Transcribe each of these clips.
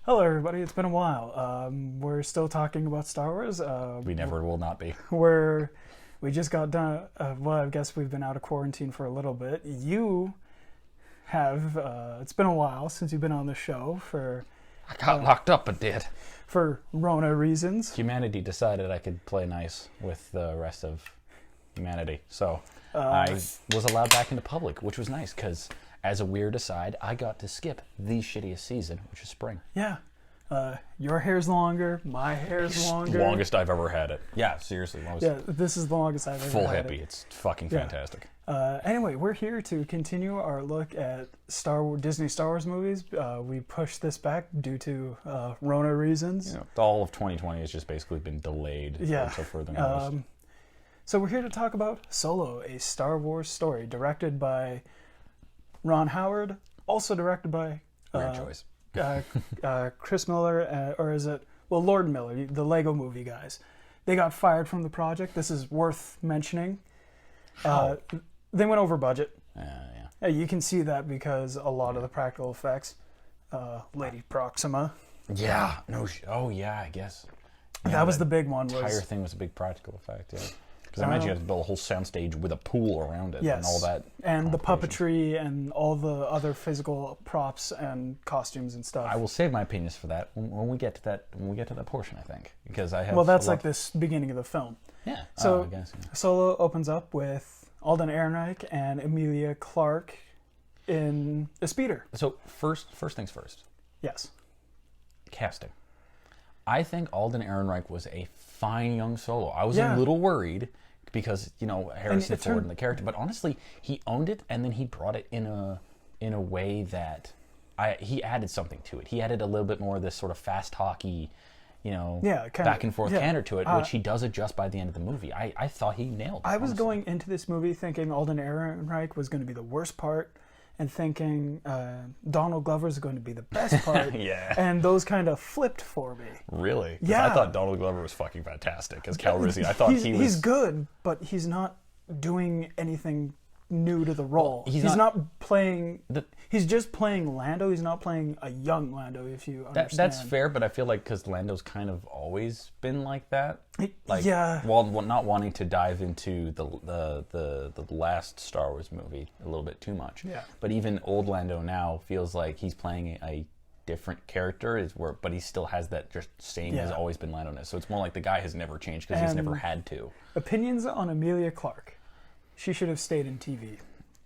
Hello, everybody. It's been a while. We're still talking about Star Wars. We never will not be. We just got done. Well, I guess we've been out of quarantine for a little bit. You have. It's been a while since you've been on the show for. I got locked up, but did. For Rona reasons. Humanity decided I could play nice with the rest of humanity, so I was allowed back into public, which was nice because. As a weird aside, I got to skip the shittiest season, which is spring. Yeah. Your hair's longer. My hair's longer. Longest I've ever had it. Yeah, seriously. Yeah, this is the longest I've ever full had hippie. it. It's fucking fantastic. Anyway, we're here to continue our look at Disney Star Wars movies. We pushed this back due to Rona reasons. You know, all of 2020 has just basically been delayed until further notice. So we're here to talk about Solo, a Star Wars story directed by Ron Howard, also directed by Weird choice. Chris Miller, or is it, Lord Miller, the Lego movie guys. They got fired from the project. This is worth mentioning. They went over budget. Yeah. You can see that because a lot of the practical effects, Lady Proxima. Yeah. I guess. Yeah, that was the big one. The entire thing was a big practical effect, yeah. Because I imagine you have to build a whole soundstage with a pool around it and all that. And the puppetry and all the other physical props and costumes and stuff. I will save my opinions for that when we get to that portion, I think. Because I have that's like this beginning of the film. Yeah. So I guess, yeah. Solo opens up with Alden Ehrenreich and Emilia Clarke in a speeder. So first things first. Yes. Casting. I think Alden Ehrenreich was a fine young Solo. I was a little worried because, Harrison Ford and the character, but honestly, he owned it and then he brought it in a way that he added something to it. He added a little bit more of this sort of fast talky, back and forth canter to it, which he does adjust by the end of the movie. I thought he nailed it. I was going into this movie thinking Alden Ehrenreich was going to be the worst part and thinking Donald Glover is going to be the best part. Yeah. And those kind of flipped for me. Really? Yeah. I thought Donald Glover was fucking fantastic as Calrissian. I thought he's good, but he's not doing anything new to the role. He's not playing... He's just playing Lando. He's not playing a young Lando, if you understand. That's fair, but I feel like because Lando's kind of always been like that. Yeah. While not wanting to dive into the last Star Wars movie a little bit too much. Yeah. But even old Lando now feels like he's playing a different character, but he still has that just same has always been Lando-ness. So it's more like the guy has never changed because he's never had to. Opinions on Emilia Clarke. She should have stayed in TV.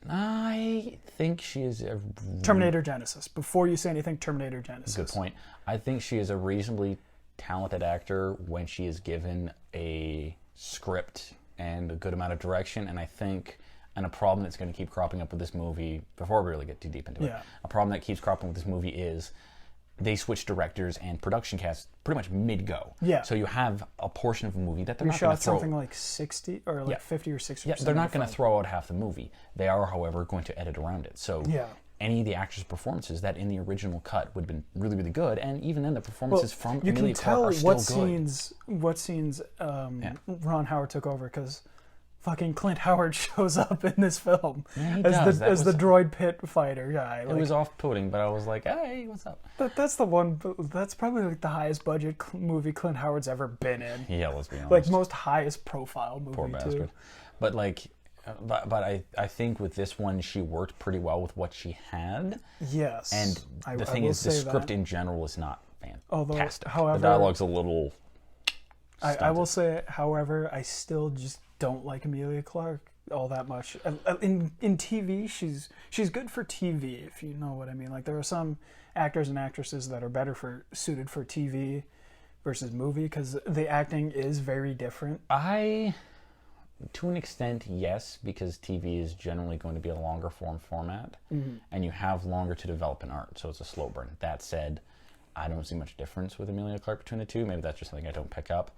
I think she is a... Terminator Genesis. Before you say anything, Terminator Genesis. Good point. I think she is a reasonably talented actor when she is given a script and a good amount of direction, and I think... And a problem that's going to keep cropping up with this movie, before we really get too deep into it, a problem that keeps cropping with this movie is they switch directors and production cast pretty much mid-go. Yeah. So you have a portion of a movie that they're We not going to throw... shot something like 60 or like 50 or 60%. Yeah, they're not going to throw out half the movie. They are, however, going to edit around it. So any of the actors' performances that in the original cut would have been really, really good, and even then the performances from Emilia Clarke are still good. What scenes Ron Howard took over, because fucking Clint Howard shows up in this film as the droid pit fighter guy. It was off-putting, but I was like, hey, what's up? That's the one. That's probably like the highest budget movie Clint Howard's ever been in. Yeah, let's be honest. Like most highest profile movie. Poor bastard. Too. But I think with this one she worked pretty well with what she had. Yes. And the thing is, the script in general is not fantastic. However, the dialogue's a little. I will say, however, I still just don't like Emilia Clarke all that much. In TV, she's good for TV, if you know what I mean. Like there are some actors and actresses that are better suited for TV versus movie because the acting is very different. To an extent, yes, because TV is generally going to be a longer form format, and you have longer to develop an art, so it's a slow burn. That said, I don't see much difference with Emilia Clarke between the two. Maybe that's just something I don't pick up.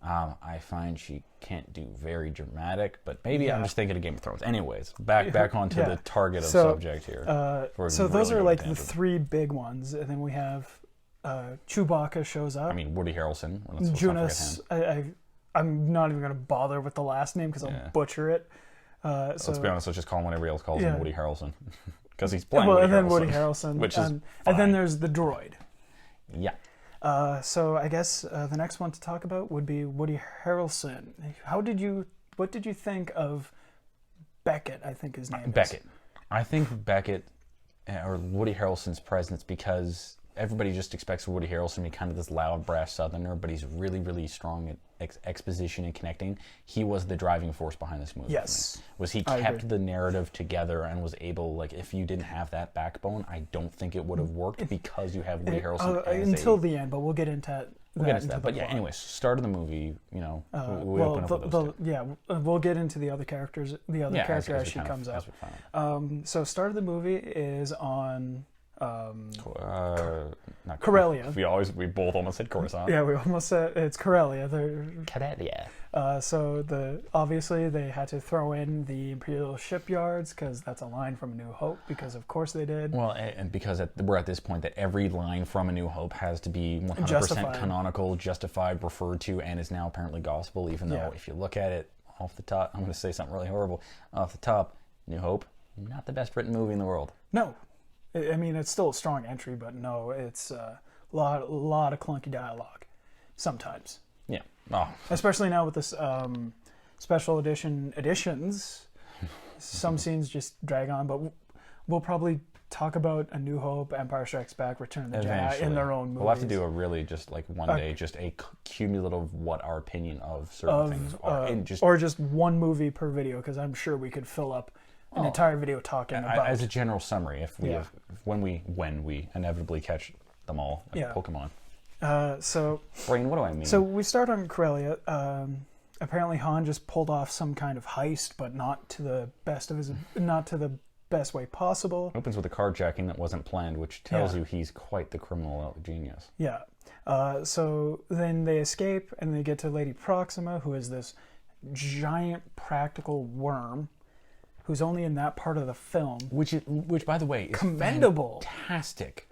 I find she can't do very dramatic, but maybe I'm just thinking of Game of Thrones. Anyways, back onto the target of subject here. So those are like the three big ones, and then we have Chewbacca shows up. I mean, Woody Harrelson. Jonas. I'm not even going to bother with the last name because I'll butcher it. Let's be honest, let's just call him what everybody else calls him, Woody Harrelson. Because he's playing Woody Harrelson. And then Woody Harrelson. Which is and then there's the droid. Yeah. So I guess the next one to talk about would be Woody Harrelson. What did you think of Beckett? I think his name is. Beckett. I think Beckett or Woody Harrelson's presence, because everybody just expects Woody Harrelson to be kind of this loud, brass Southerner, but he's really, really strong at exposition and connecting. He was the driving force behind this movie. Yes. Was he kept the narrative together and was able, like, if you didn't have that backbone, I don't think it would have worked, because you have Woody Harrelson until the end, but we'll get into that. But yeah, anyways, start of the movie, we open up with those two. We'll get into the other characters, character as she comes up. So start of the movie is on not Corellia. We both almost said Coruscant. Yeah, we almost said it's Corellia. Corellia. So obviously they had to throw in the Imperial shipyards, because that's a line from A New Hope, because of course they did. Well, and because we're at this point that every line from A New Hope has to be 100% canonical, justified, referred to, and is now apparently gospel, even though if you look at it off the top, I'm going to say something really horrible, off the top, New Hope, not the best written movie in the world. No. I mean, it's still a strong entry, but no, it's a lot of clunky dialogue sometimes. Yeah. Oh. Especially now with this special editions, some scenes just drag on, but we'll probably talk about A New Hope, Empire Strikes Back, Return of the Jedi in their own movies. We'll have to do a really just like one day, just a cumulative what our opinion of certain things are. Or just one movie per video, because I'm sure we could fill up an entire video talking about. As a general summary, when we inevitably catch them all, like Pokemon. So Brain, what do I mean? So we start on Corellia. Apparently Han just pulled off some kind of heist, but not to the best way possible. Opens with a carjacking that wasn't planned, which tells you he's quite the criminal genius. Yeah. So then they escape and they get to Lady Proxima, who is this giant practical worm who's only in that part of the film. Which by the way, is commendable. Fantastic.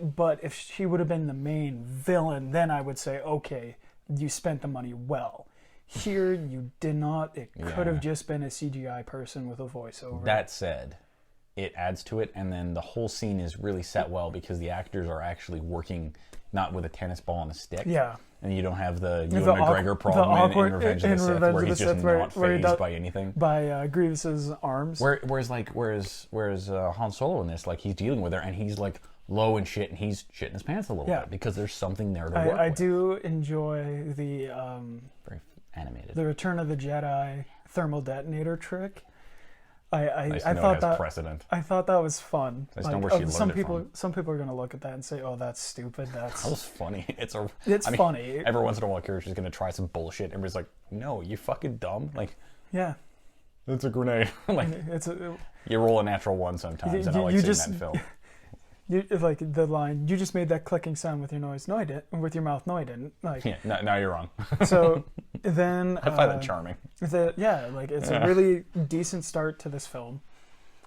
But if she would have been the main villain, then I would say, okay, you spent the money well. Here, you did not. It could have just been a CGI person with a voiceover. That said, it adds to it, and then the whole scene is really set well because the actors are actually working not with a tennis ball and a stick. Yeah. And you don't have the Ewan McGregor problem in Revenge of the Sith, where he's just not fazed by anything. By Grievous's arms. Whereas Han Solo in this, like, he's dealing with her, and he's like low and shit, and he's shitting his pants a little bit because there's something there to work with. I do enjoy the very animated. The Return of the Jedi thermal detonator trick. I thought that precedent. I thought that was fun. Some people are going to look at that and say, "Oh, that's stupid." That was funny. It's funny. Every once in a while, a character's going to try some bullshit, and everybody's like, "No, you fucking dumb!" Like, yeah, it's a grenade. Like, you roll a natural one sometimes, and I like seeing that in film. You, like the line, you just made that clicking sound with your noise. No, I didn't. With your mouth. No, I didn't. Like, yeah, now you're wrong. So then I find that charming. It's a really decent start to this film.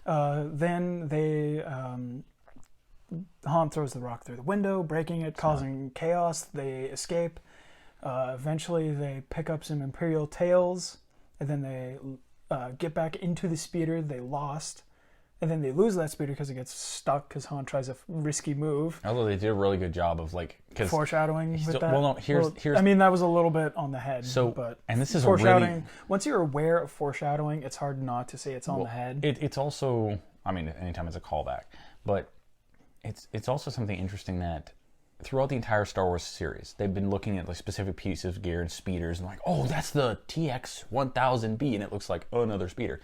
Then Han throws the rock through the window, breaking it, causing chaos. They escape. Eventually, they pick up some Imperial tails, and then they get back into the speeder they lost. And then they lose that speeder because it gets stuck because Han tries a risky move. Although they did a really good job of foreshadowing with that. Well, no, here's. I mean, that was a little bit on the head. And this is foreshadowing. Once you're aware of foreshadowing, it's hard not to say it's on the head. It's also, I mean, anytime it's a callback, but it's also something interesting that throughout the entire Star Wars series, they've been looking at like specific pieces of gear and speeders and like, oh, that's the TX-1000B, and it looks like another speeder.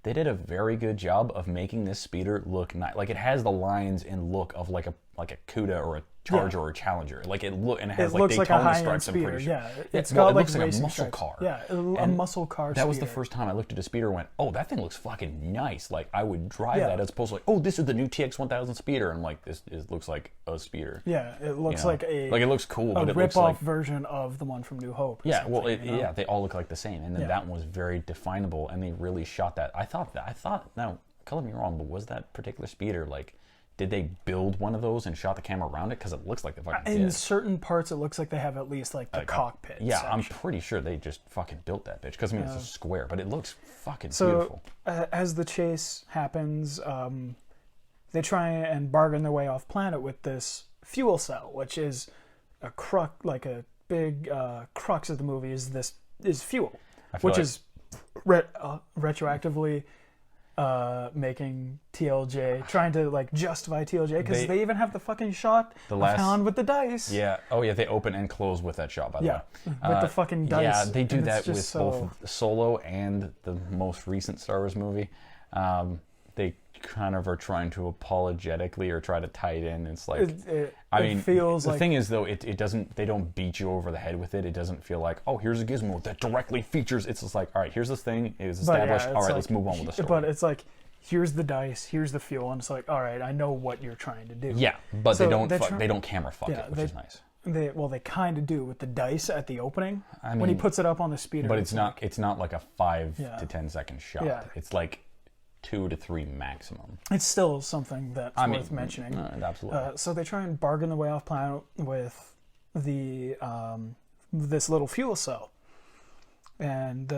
They did a very good job of making this speeder look nice. Like, it has the lines and look of like a Cuda or a Charger or a Challenger. Like, it has like Daytona stripes. I'm pretty sure. Yeah, it looks like a muscle car. Yeah, a muscle car. That was the first time I looked at a speeder and went, "Oh, that thing looks fucking nice." Like, I would drive that as opposed to like, "Oh, this is the new TX-1000 speeder," and like, this looks like a speeder. Yeah, it looks like it looks cool, but it looks rip-off like version of the one from New Hope. Yeah, well, they all look like the same, and then that one was very definable, and they really shot that. I thought now, color me wrong, but was that particular speeder like? Did they build one of those and shot the camera around it? Because it looks like they fucking did. In certain parts, it looks like they have at least like the cockpit. Yeah, section. I'm pretty sure they just fucking built that bitch. Because I mean, it's a square, but it looks fucking beautiful. As the chase happens, they try and bargain their way off planet with this fuel cell, which is a big crux of the movie is fuel, which is retroactively making TLJ, trying to like justify TLJ, because they even have the fucking shot of Han with the dice. Yeah. Oh yeah, they open and close with that shot, by the way. With the fucking dice. Yeah, they do that with both Solo and the most recent Star Wars movie. They kind of are trying to apologetically or try to tie it in. It's like, it feels the thing is though, it doesn't. They don't beat you over the head with it. It doesn't feel like, oh, here's a gizmo that directly features. It's just like, all right, here's this thing. It was established. All right, let's move on with the story. But it's like, here's the dice, here's the fuel, and it's like, all right, I know what you're trying to do. Yeah, but so they don't camera fuck it, which is nice. They kind of do with the dice at the opening when he puts it up on the speeder. But it's not like a 5 to 10 second shot. Yeah. It's like 2 to 3 maximum. It's still something that's worth mentioning. Absolutely. So they try and bargain the way off planet with the this little fuel cell, and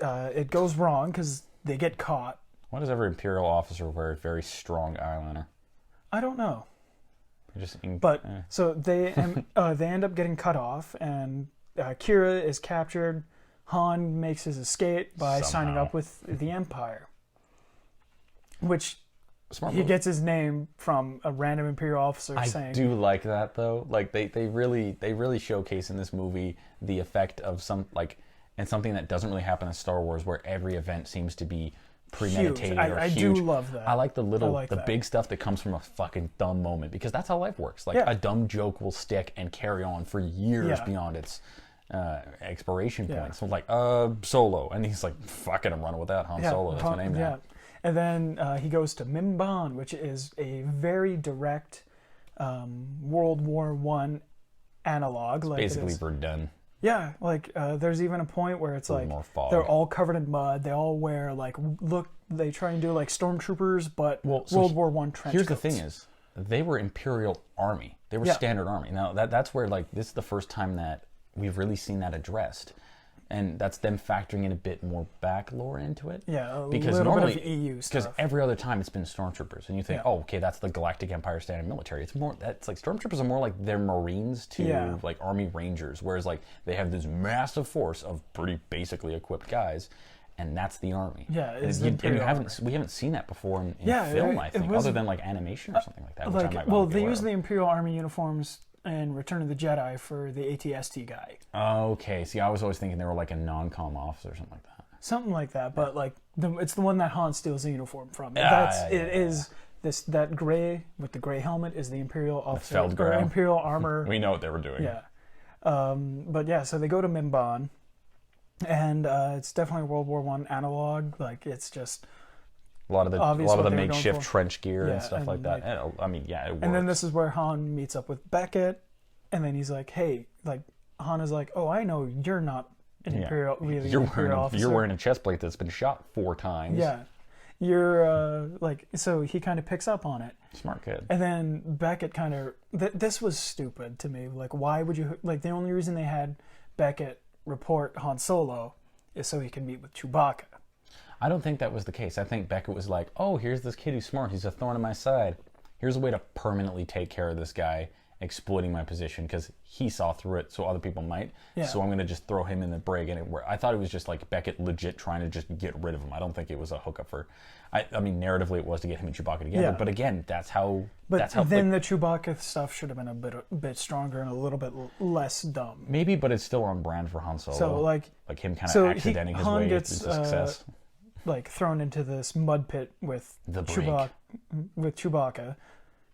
it goes wrong because they get caught. Why does every Imperial officer wear a very strong eyeliner? I don't know. So they end up getting cut off, and Kira is captured. Han makes his escape by signing up with the Empire. Which he gets his name from a random Imperial officer saying. I do like that though. Like they really showcase in this movie the effect of and something that doesn't really happen in Star Wars, where every event seems to be premeditated or huge. I do love that. I like the big stuff that comes from a fucking dumb moment, because that's how life works. Like a dumb joke will stick and carry on for years beyond its expiration point. So like Solo, and he's like, fucking, I'm running with that. Han Solo, that's my name now. Yeah. And then he goes to Mimban, which is a very direct World War I analog. It's basically Verdun. Yeah, like there's even a point where it's like they're all covered in mud. They all wear they try and do like stormtroopers, but World War I trench Here's coats. The thing is, they were Imperial Army. They were standard army. Now that's where this is the first time that we've really seen that addressed. And that's them factoring in a bit more back lore into it. Yeah, because little normally, bit of EU stuff. Because every other time it's been stormtroopers, and you think, oh, okay, that's the Galactic Empire standard military. It's like stormtroopers are more like they're Marines to like Army Rangers, whereas like they have this massive force of pretty basically equipped guys, and that's the army. Yeah, we haven't seen that before in film, I think, other than like animation or something like that. They use the Imperial Army uniforms and Return of the Jedi for the AT-ST guy. Okay, see, I was always thinking they were like a non-com officer or something like that. Something like that, but like it's the one that Han steals the uniform from. That gray with the gray helmet is the Imperial officer, or Imperial armor. We know what they were doing. Yeah, so they go to Mimban, and it's definitely a World War I analog. Like it's just. A lot of the makeshift trench gear and stuff like that. It works. And then this is where Han meets up with Beckett, and then he's like, "Hey," like Han is like, "Oh, I know you're not an Imperial officer. You're wearing a chest plate that's been shot 4 times. Yeah, you're so he kind of picks up on it. Smart kid. And then Beckett kind of this was stupid to me. Like, why would you the only reason they had Beckett report Han Solo is so he can meet with Chewbacca. I don't think that was the case. I think Beckett was like, oh, here's this kid who's smart. He's a thorn in my side. Here's a way to permanently take care of this guy exploiting my position, because he saw through it, so other people might. Yeah. So I'm going to just throw him in the brig. And I thought it was just like Beckett legit trying to just get rid of him. I don't think it was a hookup for... I mean, narratively it was to get him and Chewbacca together. Yeah. But again, that's how... the Chewbacca stuff should have been a bit stronger and a little bit less dumb. Maybe, but it's still on brand for Han Solo. So like him kind of accidenting his way into success. Thrown into this mud pit with Chewbacca,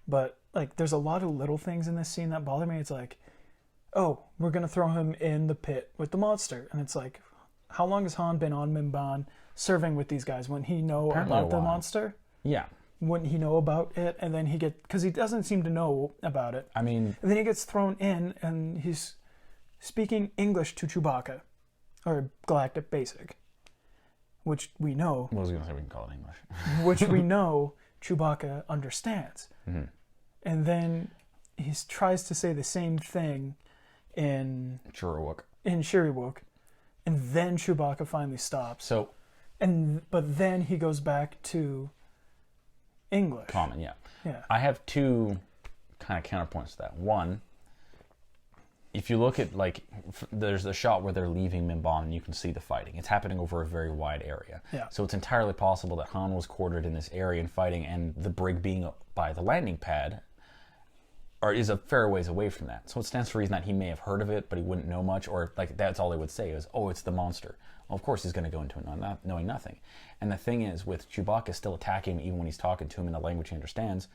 but like there's a lot of little things in this scene that bother me. It's like, oh, we're gonna throw him in the pit with the monster, and it's like, how long has Han been on Mimban serving with these guys? Wouldn't he know about the monster? Yeah. Wouldn't he know about it? And then because he doesn't seem to know about it. I mean, and then he gets thrown in, and he's speaking English to Chewbacca, or Galactic Basic. Which we know... I was going to say we can call it English. Which we know Chewbacca understands. Mm-hmm. And then he tries to say the same thing in... Chirrut. And then Chewbacca finally stops. But then he goes back to English. Common, yeah. I have 2 kind of counterpoints to that. One, if you look at, like, there's a shot where they're leaving Mimban and you can see the fighting. It's happening over a very wide area. Yeah. So it's entirely possible that Han was quartered in this area and fighting, and the brig being by the landing pad is a fair ways away from that. So it stands to reason that he may have heard of it, but he wouldn't know much, or like that's all they would say is, oh, it's the monster. Well, of course he's going to go into it knowing nothing. And the thing is, with Chewbacca still attacking him, even when he's talking to him in a language he understands,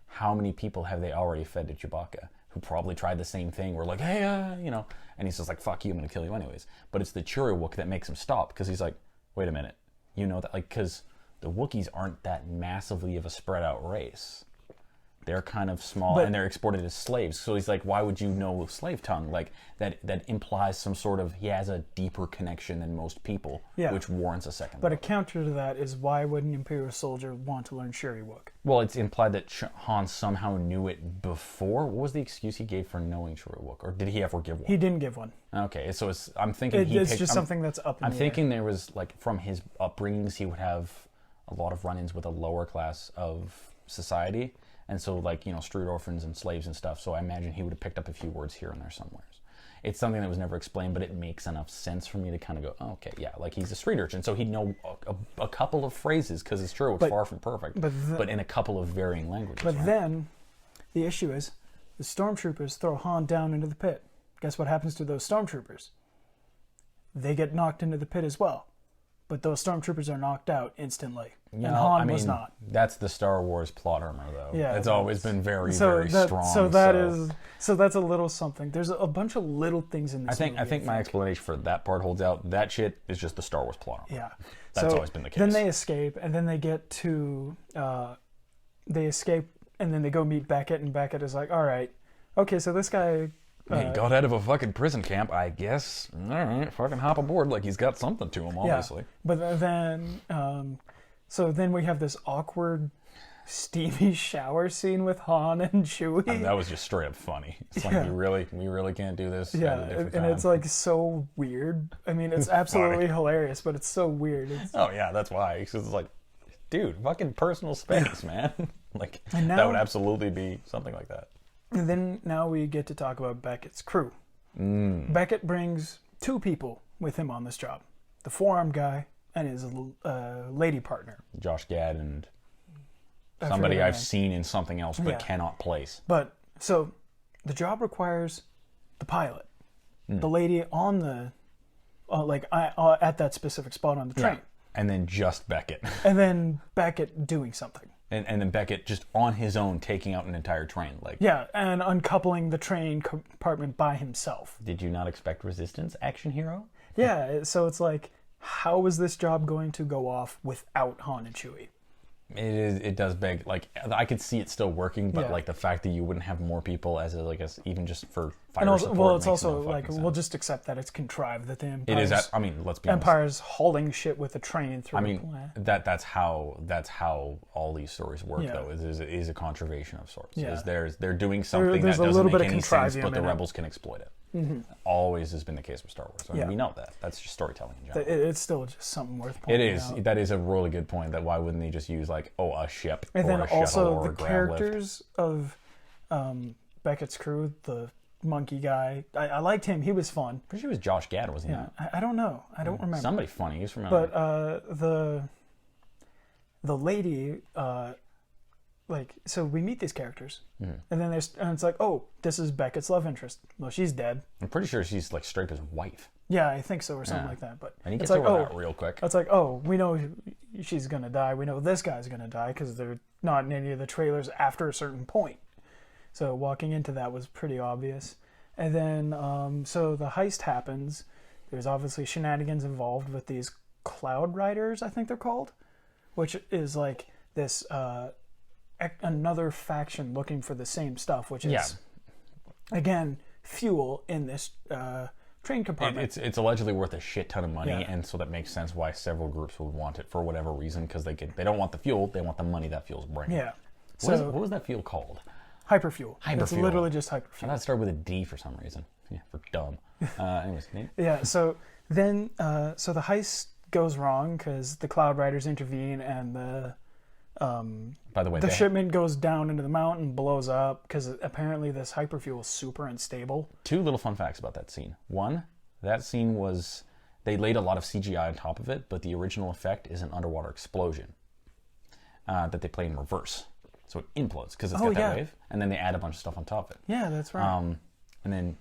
how many people have they already fed to Chewbacca who probably tried the same thing? We're like, hey, and he's just like, fuck you, I'm going to kill you anyways. But it's the Chewie that makes him stop, because he's like, wait a minute, you know that, like, because the Wookiees aren't that massively of a spread out race. They're kind of small, and they're exported as slaves. So he's like, why would you know slave tongue? Like, that implies some sort of, he has a deeper connection than most people, which warrants a second But look. a counter to that is, why would an Imperial soldier want to learn Chewie-Wook? Well, it's implied that Han somehow knew it before. What was the excuse he gave for knowing Chewie-Wook? Or did he ever give one? He didn't give one. Okay, so I'm thinking it's just something that's up in I'm the thinking air. there was, like, from his upbringings, he would have a lot of run-ins with a lower class of society. And so, like, street orphans and slaves and stuff. So I imagine he would have picked up a few words here and there somewhere. It's something that was never explained, but it makes enough sense for me to kind of go, oh, okay, yeah, like, he's a street urchin. So he'd know a couple of phrases, because it's true, it's far from perfect, but in a couple of varying languages. But right? then, the issue is, the stormtroopers throw Han down into the pit. Guess what happens to those stormtroopers? They get knocked into the pit as well. But those stormtroopers are knocked out instantly. And Han was not. That's the Star Wars plot armor, though. Yeah, it's always been very strong. So that's a little something. There's a bunch of little things in this movie. I think my explanation for that part holds out. That shit is just the Star Wars plot armor. Yeah. That's always been the case. Then they escape, and then they get to... they escape, and then they go meet Beckett, and Beckett is like, all right, okay, so this guy... he got out of a fucking prison camp, I guess. All right, fucking hop aboard. Like, he's got something to him, obviously. Yeah, but then, so then we have this awkward, steamy shower scene with Han and Chewie. I mean, that was just straight up funny. It's like, we really can't do this. Yeah, and it's like so weird. I mean, it's absolutely hilarious, but it's so weird. Oh yeah, that's why. Because it's like, dude, fucking personal space, man. Like, now, that would absolutely be something like that. And then now we get to talk about Beckett's crew. Beckett brings two people with him on this job. The forearm guy and his lady partner. Josh Gad and somebody I've seen in something else but cannot place. But, so, the job requires the pilot. The lady on the, at that specific spot on the train. And then just Beckett. And then Beckett doing something. And then Beckett just on his own taking out an entire train. Like, yeah, and uncoupling the train compartment by himself. Did you not expect resistance, action hero? Yeah, so it's like, how is this job going to go off without Han and Chewie? It does beg, like, I could see it still working, but like the fact that you wouldn't have more people as even just for fire support. Well, it's also like, we'll just accept that it's contrived that the Empire. It is. I mean, let's be honest. Empire's hauling shit with a train through. I mean, that's how all these stories work, though. It is a conservation of sorts. Yeah. They're doing something that doesn't make any sense, but the rebels can exploit it. Mm-hmm. Always has been the case with Star Wars. I mean, we know that. That's just storytelling in general. It's still just something worth pointing out. It is. That is a really good point. That why wouldn't they just use like a ship and or then a shuttle also or the a grav characters of Beckett's crew, the monkey guy. I liked him. He was fun. Pretty sure it was Josh Gad, wasn't he? I don't know. I don't remember. Somebody funny. He's from. But the lady. So we meet these characters, and then it's like, oh, this is Beckett's love interest. Well, she's dead. I'm pretty sure she's like straight up his wife. Yeah, I think so, or something like that. But and he gets it's like, over that real quick. It's like, oh, we know she's gonna die. We know this guy's gonna die because they're not in any of the trailers after a certain point. So walking into that was pretty obvious. And then, so the heist happens. There's obviously shenanigans involved with these Cloud Riders, I think they're called, which is like this. Another faction looking for the same stuff, which is again fuel in this train compartment. It's allegedly worth a shit ton of money, and so that makes sense why several groups would want it for whatever reason, because they don't want the fuel, they want the money that fuel's bringing. Yeah. What was that fuel called? Hyperfuel. It's literally just hyperfuel. I thought it started with a D for some reason. Yeah, for dumb. Anyways, Nate? Yeah. So then, so the heist goes wrong because the Cloud Riders intervene, and By the way, the shipment goes down into the mountain, blows up, because apparently this hyperfuel is super unstable. 2 little fun facts about that scene. One, that scene was, they laid a lot of CGI on top of it, but the original effect is an underwater explosion that they play in reverse. So it implodes because it's got that wave, and then they add a bunch of stuff on top of it. Yeah, that's right. And then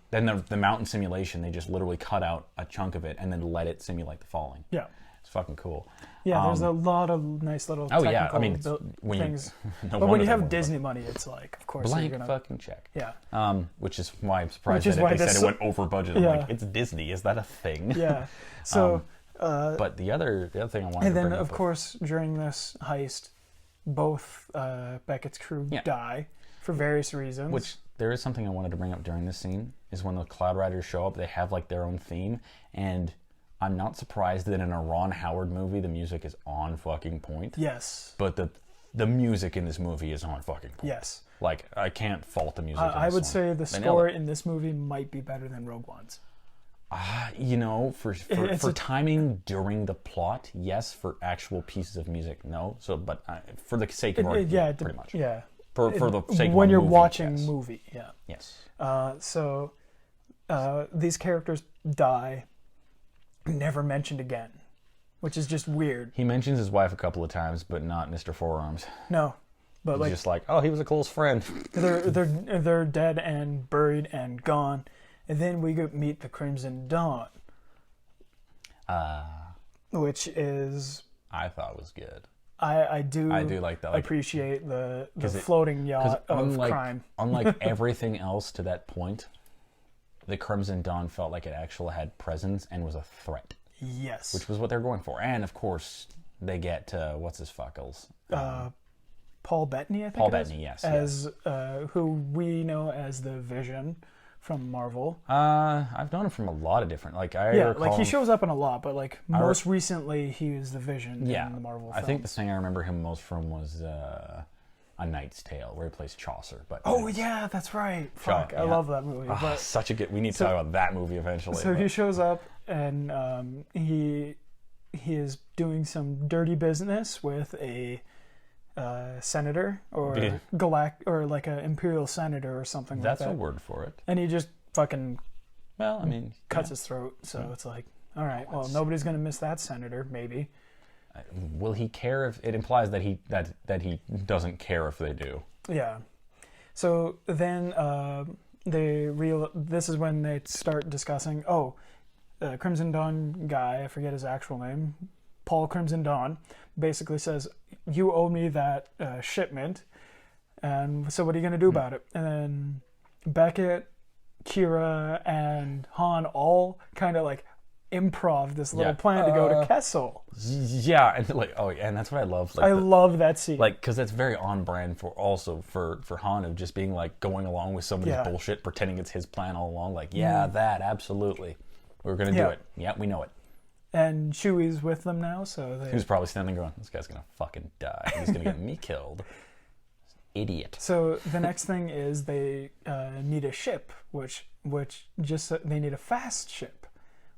the mountain simulation, they just literally cut out a chunk of it and then let it simulate the falling. Yeah. It's fucking cool. Yeah, there's a lot of nice little technical things. But when you have Disney money, it's like, of course, blank fucking check. Yeah. Which is why I'm surprised that they said it went over budget. I'm like, it's Disney. Is that a thing? Yeah. So. But the other thing I wanted to bring up. And then, of course, during this heist, both Beckett's crew die for various reasons. Which there is something I wanted to bring up during this scene is when the Cloud Riders show up, they have like their own theme, and I'm not surprised that in a Ron Howard movie the music is on fucking point. Yes. But the music in this movie is on fucking point. Yes. Like, I can't fault the music. I would say the score in this movie might be better than Rogue One's. You know, for timing during the plot, yes. For actual pieces of music, no. So, but for the sake of argument, pretty much. Yeah. For the sake of when you're movie, watching a movie, yeah. Yes. So these characters die, never mentioned again, which is just weird. He mentions his wife a couple of times, but not Mr. Forearms. No, but he's just like, oh, he was a close friend. They're dead and buried and gone, and then we meet the Crimson Dawn, which is I thought was good. I do like that. Like, appreciate the floating yacht of crime. Unlike everything else to that point, the Crimson Dawn felt like it actually had presence and was a threat. Yes. Which was what they're going for. And, of course, they get, what's his fuckles? Paul Bettany, I think. Paul Bettany, yes. Who we know as the Vision from Marvel. I've known him from a lot of different, he shows up in a lot, but most recently he was the Vision in the Marvel films. I think the thing I remember him most from was A Knight's Tale, where he plays Chaucer. But yeah, that's right. Fuck, I love that movie. But, such a good. We need to talk about that movie eventually. So he shows up and he is doing some dirty business with a senator or like an imperial senator or something like that. That's a word for it. And he just fucking cuts his throat. So it's like, all right, well, nobody's gonna miss that senator, maybe. Will he care if it implies that he doesn't care if they do? Yeah. So then this is when they start discussing. The Crimson Dawn guy, I forget his actual name, Paul Crimson Dawn, basically says, "You owe me that shipment, and so what are you gonna do about it?" And then Beckett, Kira, and Han all kind of like improv this little plan to go to Kessel. Yeah, and that's what I love. I love that scene. Because that's very on brand for Han of just being like going along with somebody's bullshit, pretending it's his plan all along. That absolutely, we're gonna do it. Yeah, we know it. And Chewie's with them now, so he was probably standing there going, "This guy's gonna fucking die. He's gonna get me killed." Idiot. So the next thing is they need a ship, which they need a fast ship,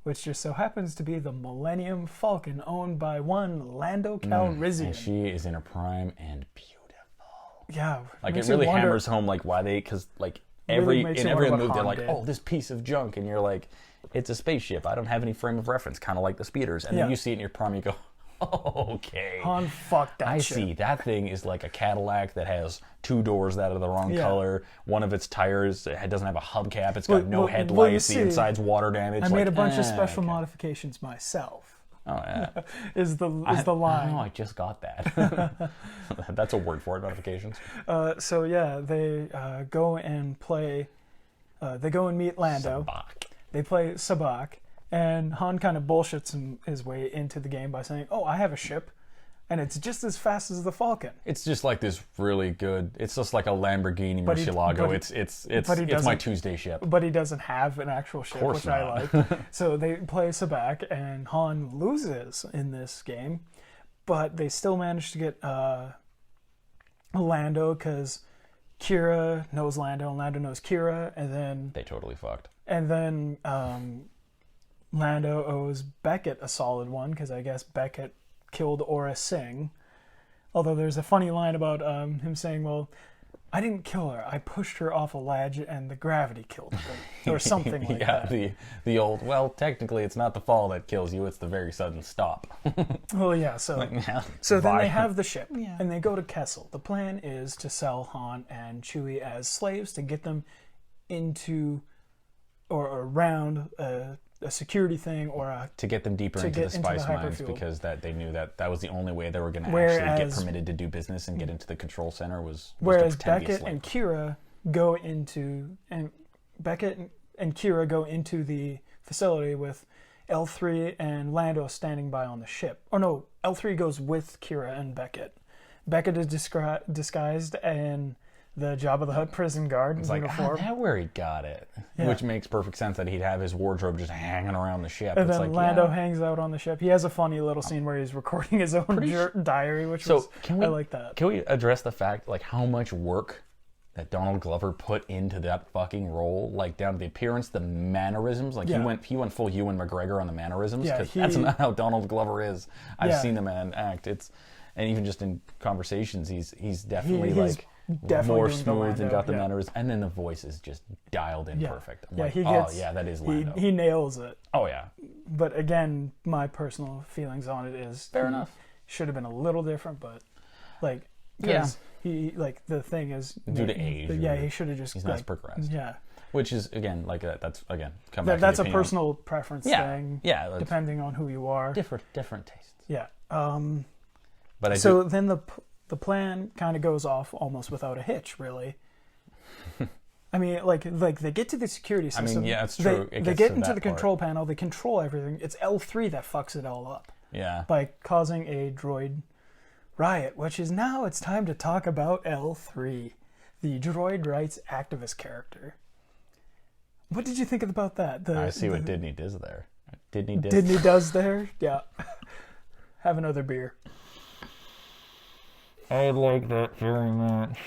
which just so happens to be the Millennium Falcon, owned by one Lando Calrissian. And she is in her prime and beautiful. Yeah. It really hammers home why they, because every move they're like, "Oh, this piece of junk," and you're like, "It's a spaceship. I don't have any frame of reference," kind of like the speeders. And then you see it in your prime, you go, "Oh, okay. Han fucked that shit. I see. That thing is like a Cadillac that has 2 doors that are the wrong color. One of its tires doesn't have a hubcap. It's got no headlights. The inside's water damage." I made a bunch of special modifications myself. Oh yeah, is the line? I just got that. That's a word for it. Modifications. They go and play. They go and meet Lando. Sabak. They play Sabak, and Han kind of bullshits his way into the game by saying, "Oh, I have a ship, and it's just as fast as the Falcon." It's just like this really good. It's just like a Lamborghini Murcielago. It's my Tuesday ship. But he doesn't have an actual ship, which I like. So they play Sabak, and Han loses in this game, but they still manage to get Lando because Kira knows Lando, and Lando knows Kira, and then they totally fucked. And then Lando owes Beckett a solid one because I guess Beckett killed Aura Singh, Although there's a funny line about him saying, well, I didn't kill her. I pushed her off a ledge and the gravity killed her. Or something like that. Yeah, the old, well, technically it's not the fall that kills you, it's the very sudden stop. Well, yeah, so then they have the ship, and they go to Kessel. The plan is to sell Han and Chewie as slaves to get them into or around a security thing or to get them deeper into the spice mines, because they knew that was the only way they were going to actually get permitted to do business and get into the control center was whereas Beckett and Kira go into the facility with L3 and Lando standing by on the ship. Or no, L3 goes with Kira and Beckett. Beckett is disguised in the Jabba the Hutt prison guard uniform. That's where he got it. Yeah. Which makes perfect sense that he'd have his wardrobe just hanging around the ship. And then Lando hangs out on the ship. He has a funny little scene where he's recording his own diary, which I like that. Can we address the fact, like, how much work that Donald Glover put into that fucking role, like down to the appearance, the mannerisms? Like he went full Ewan McGregor on the mannerisms, because that's not how Donald Glover is. I've seen the man act. And even just in conversations, he's definitely more smooth and got the manners, and then the voice is just dialed in perfect. I'm that is Lando. He nails it. Oh yeah. But again, my personal feelings on it is fair enough. Should have been a little different, but he the thing is due to age. He should have just. He's not progressed. Yeah. Which is again that's that's a personal preference thing. Yeah. Depending on who you are. Different tastes. Yeah. But then the plan kind of goes off almost without a hitch, really. I mean, like they get to the security system. I mean, yeah, it's true. They get into the control panel. They control everything. It's L3 that fucks it all up. Yeah. By causing a droid riot, which is now it's time to talk about L3, the droid rights activist character. What did you think about that? I see what Disney does there. Disney does there? Yeah. Have another beer. I like that very much.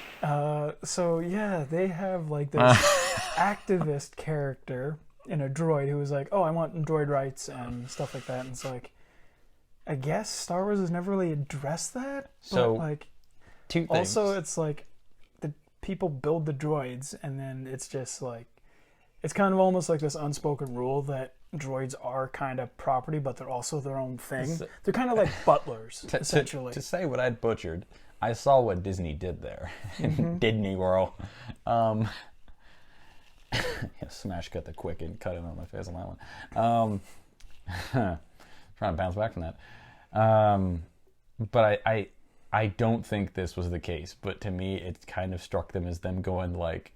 They have like this activist character in a droid who was like, oh, I want droid rights and stuff like that. And it's like, I guess Star Wars has never really addressed that. So, but like, two things. Also, it's like the people build the droids, and then it's just like, it's kind of almost like this unspoken rule that droids are kind of property, but they're also their own thing. They're kind of like butlers, essentially. To say what I'd butchered, I saw what Disney did there in Disney World. Smash cut the quick and cut it on my face on that one. Trying to bounce back from that. But I don't think this was the case. But to me, it kind of struck them as them going like,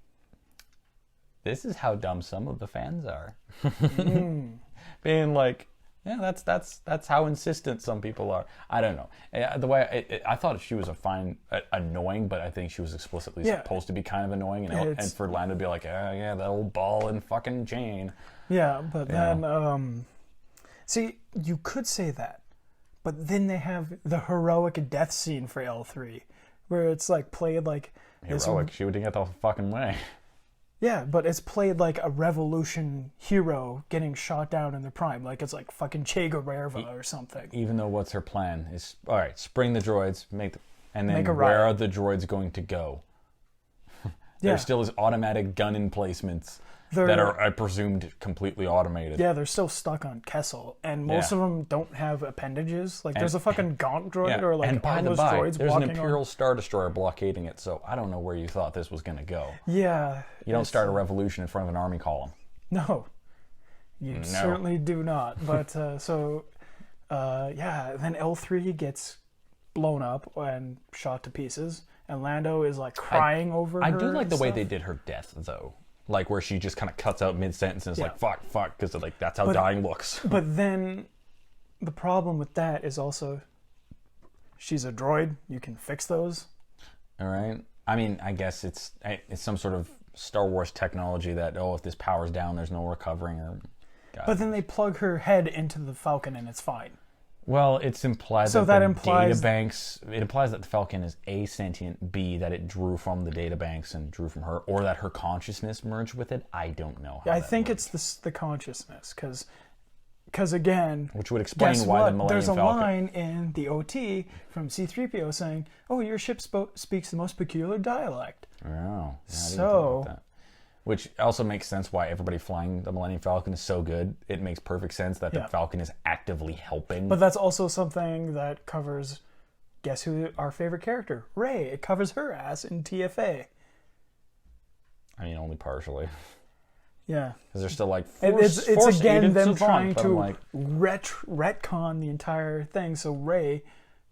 this is how dumb some of the fans are. Being like, yeah, that's how insistent some people are. I don't know. The way I thought she was annoying, but I think she was explicitly supposed to be kind of annoying, and for Lando to be like, that old ball and fucking chain. Yeah, but then see, you could say that, but then they have the heroic death scene for L3, where it's like played like heroic. She wouldn't get the fucking way. Yeah, but it's played like a revolution hero getting shot down in the prime. Like it's like fucking Che Guevara or something. Even though what's her plan is, all right, spring the droids, and then where are the droids going to go? There still is automatic gun emplacements that are, I presumed, completely automated. Yeah, they're still stuck on Kessel, and most of them don't have appendages. Like there's a fucking Gaunt droid or like all those droids there's an Imperial Star Destroyer blockading it, so I don't know where you thought this was going to go. Yeah. You don't start a revolution in front of an army column. No. You certainly do not. But then L3 gets blown up and shot to pieces, and Lando is like crying over her. I do like the way they did her death, though. Like where she just kind of cuts out mid-sentence and is like, fuck, because like that's how dying looks. But then the problem with that is also she's a droid. You can fix those. All right. I mean, I guess it's some sort of Star Wars technology that, if this power's down, there's no recovering. But then they plug her head into the Falcon and it's fine. Well, it's implied that data banks. It implies that the Falcon is A, sentient, B, that it drew from the data banks and drew from her, or that her consciousness merged with it. I don't know. I think it's the consciousness, because Because again, which would explain guess why what? the Millennium There's a Falcon. line in the OT from C-3PO saying, "Oh, your ship speaks the most peculiar dialect." Oh, yeah, I didn't So- think about that. Which also makes sense why everybody flying the Millennium Falcon is so good. It makes perfect sense that the Falcon is actively helping. But that's also something that covers. Guess who our favorite character? Rey. It covers her ass in TFA. I mean, only partially. Yeah. Because they're still like, It's again aided them savant, trying but to I'm like, retcon the entire thing so Rey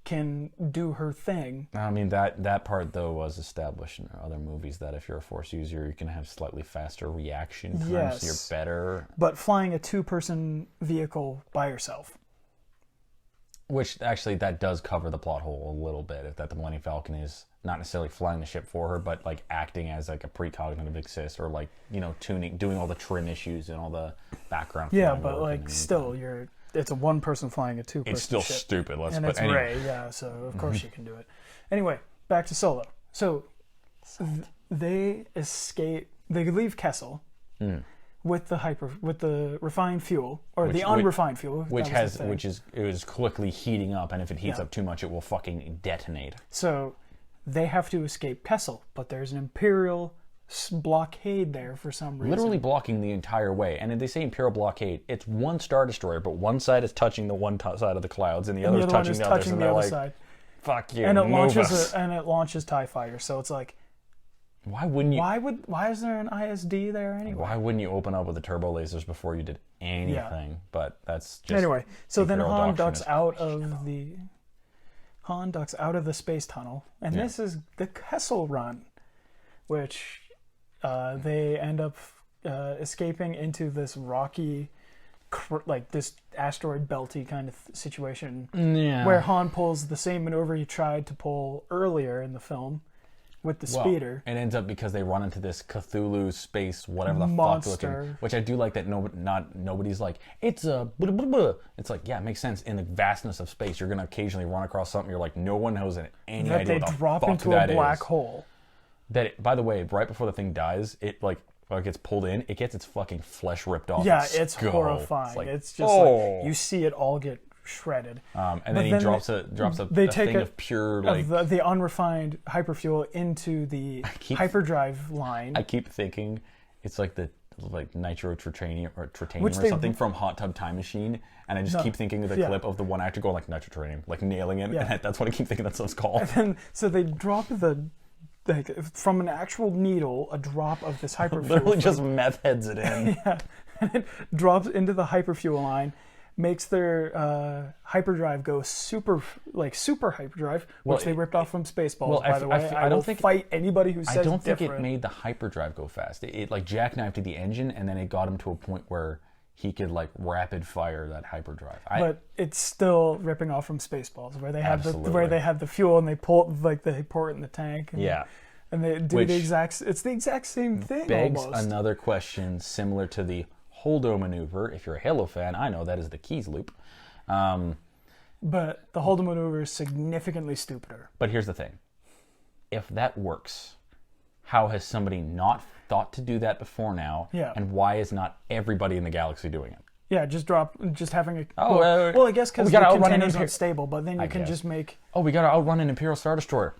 can do her thing. I mean, that part, though, was established in other movies, that if you're a Force user, you can have slightly faster reaction times, Yes. so you're better. But flying a two-person vehicle by yourself. Which, actually, that does cover the plot hole a little bit, that the Millennium Falcon is not necessarily flying the ship for her, but, like, acting as, like, a precognitive assist, or, like, you know, doing all the trim issues and all the background. Yeah, flying but, work like, and still, it's a one-person flying a two-person it's still ship. stupid. And it's anyway. Rey, yeah, so of course you can do it. Anyway, back to Solo. So they escape. They leave Kessel with the refined fuel, or the unrefined fuel, which is quickly heating up, and if it heats up too much, it will fucking detonate. So they have to escape Kessel, but there's an Imperial blockade there for some reason. Literally blocking the entire way. And if they say Imperial blockade, it's one Star Destroyer, but one side is touching the one side of the clouds, and the other is touching the others, and they're like, side. "Fuck you!" And it move us. launches TIE fighters. So it's like, why wouldn't you? why is there an ISD there anyway? Why wouldn't you open up with the turbo lasers before you did anything? Yeah. But that's just Anyway. So then Imperial Han doctrine ducks is out of the space tunnel, and this is the Kessel Run, which they end up escaping into this rocky, like this asteroid belty kind of situation, where Han pulls the same maneuver he tried to pull earlier in the film with the speeder. It ends up because they run into this Cthulhu space, whatever the Monster. fuck looking, which I do like that nobody's like, it's a blah, blah, blah. It's like, yeah, it makes sense. In the vastness of space, you're going to occasionally run across something you're like, no one knows any that idea they what the drop fuck into that a black is. hole. By the way, right before the thing dies, it like gets pulled in, it gets its fucking flesh ripped off. Yeah, its it's skull. horrifying. It's, like, it's just like you see it all get shredded. And then he drops a thing of pure like the unrefined hyperfuel into the hyperdrive line. I keep thinking it's like the nitro tritanium or they- something from Hot Tub Time Machine, and I just keep thinking of the clip of the one actor going like nitro tritanium, like nailing it, and that's what I keep thinking that stuff's called. And so they drop from an actual needle a drop of this hyperfuel. Literally just meth heads it in. Yeah, and it drops into the hyperfuel line, makes their hyperdrive go super hyperdrive, which they ripped off from Spaceballs. By the way, I don't think fight anybody who says I don't think different. it made the hyperdrive go fast. It like jackknifed the engine, and then it got him to a point where he could like rapid fire that hyperdrive. But it's still ripping off from Spaceballs, where they have Absolutely. the fuel and they pour it in the tank. And they do Which it's the exact same thing. Begs almost. another question similar to the Holdo maneuver. If you're a Halo fan, I know that is the keys loop. But the Holdo maneuver is significantly stupider. But here's the thing. If that works, how has somebody not thought to do that before now? Yeah. And why is not everybody in the galaxy doing it? Yeah, just having a... Oh, well, I guess because we the gotta outrun container's an unstable, but then you can guess. just make... Oh, we gotta outrun an Imperial Star Destroyer.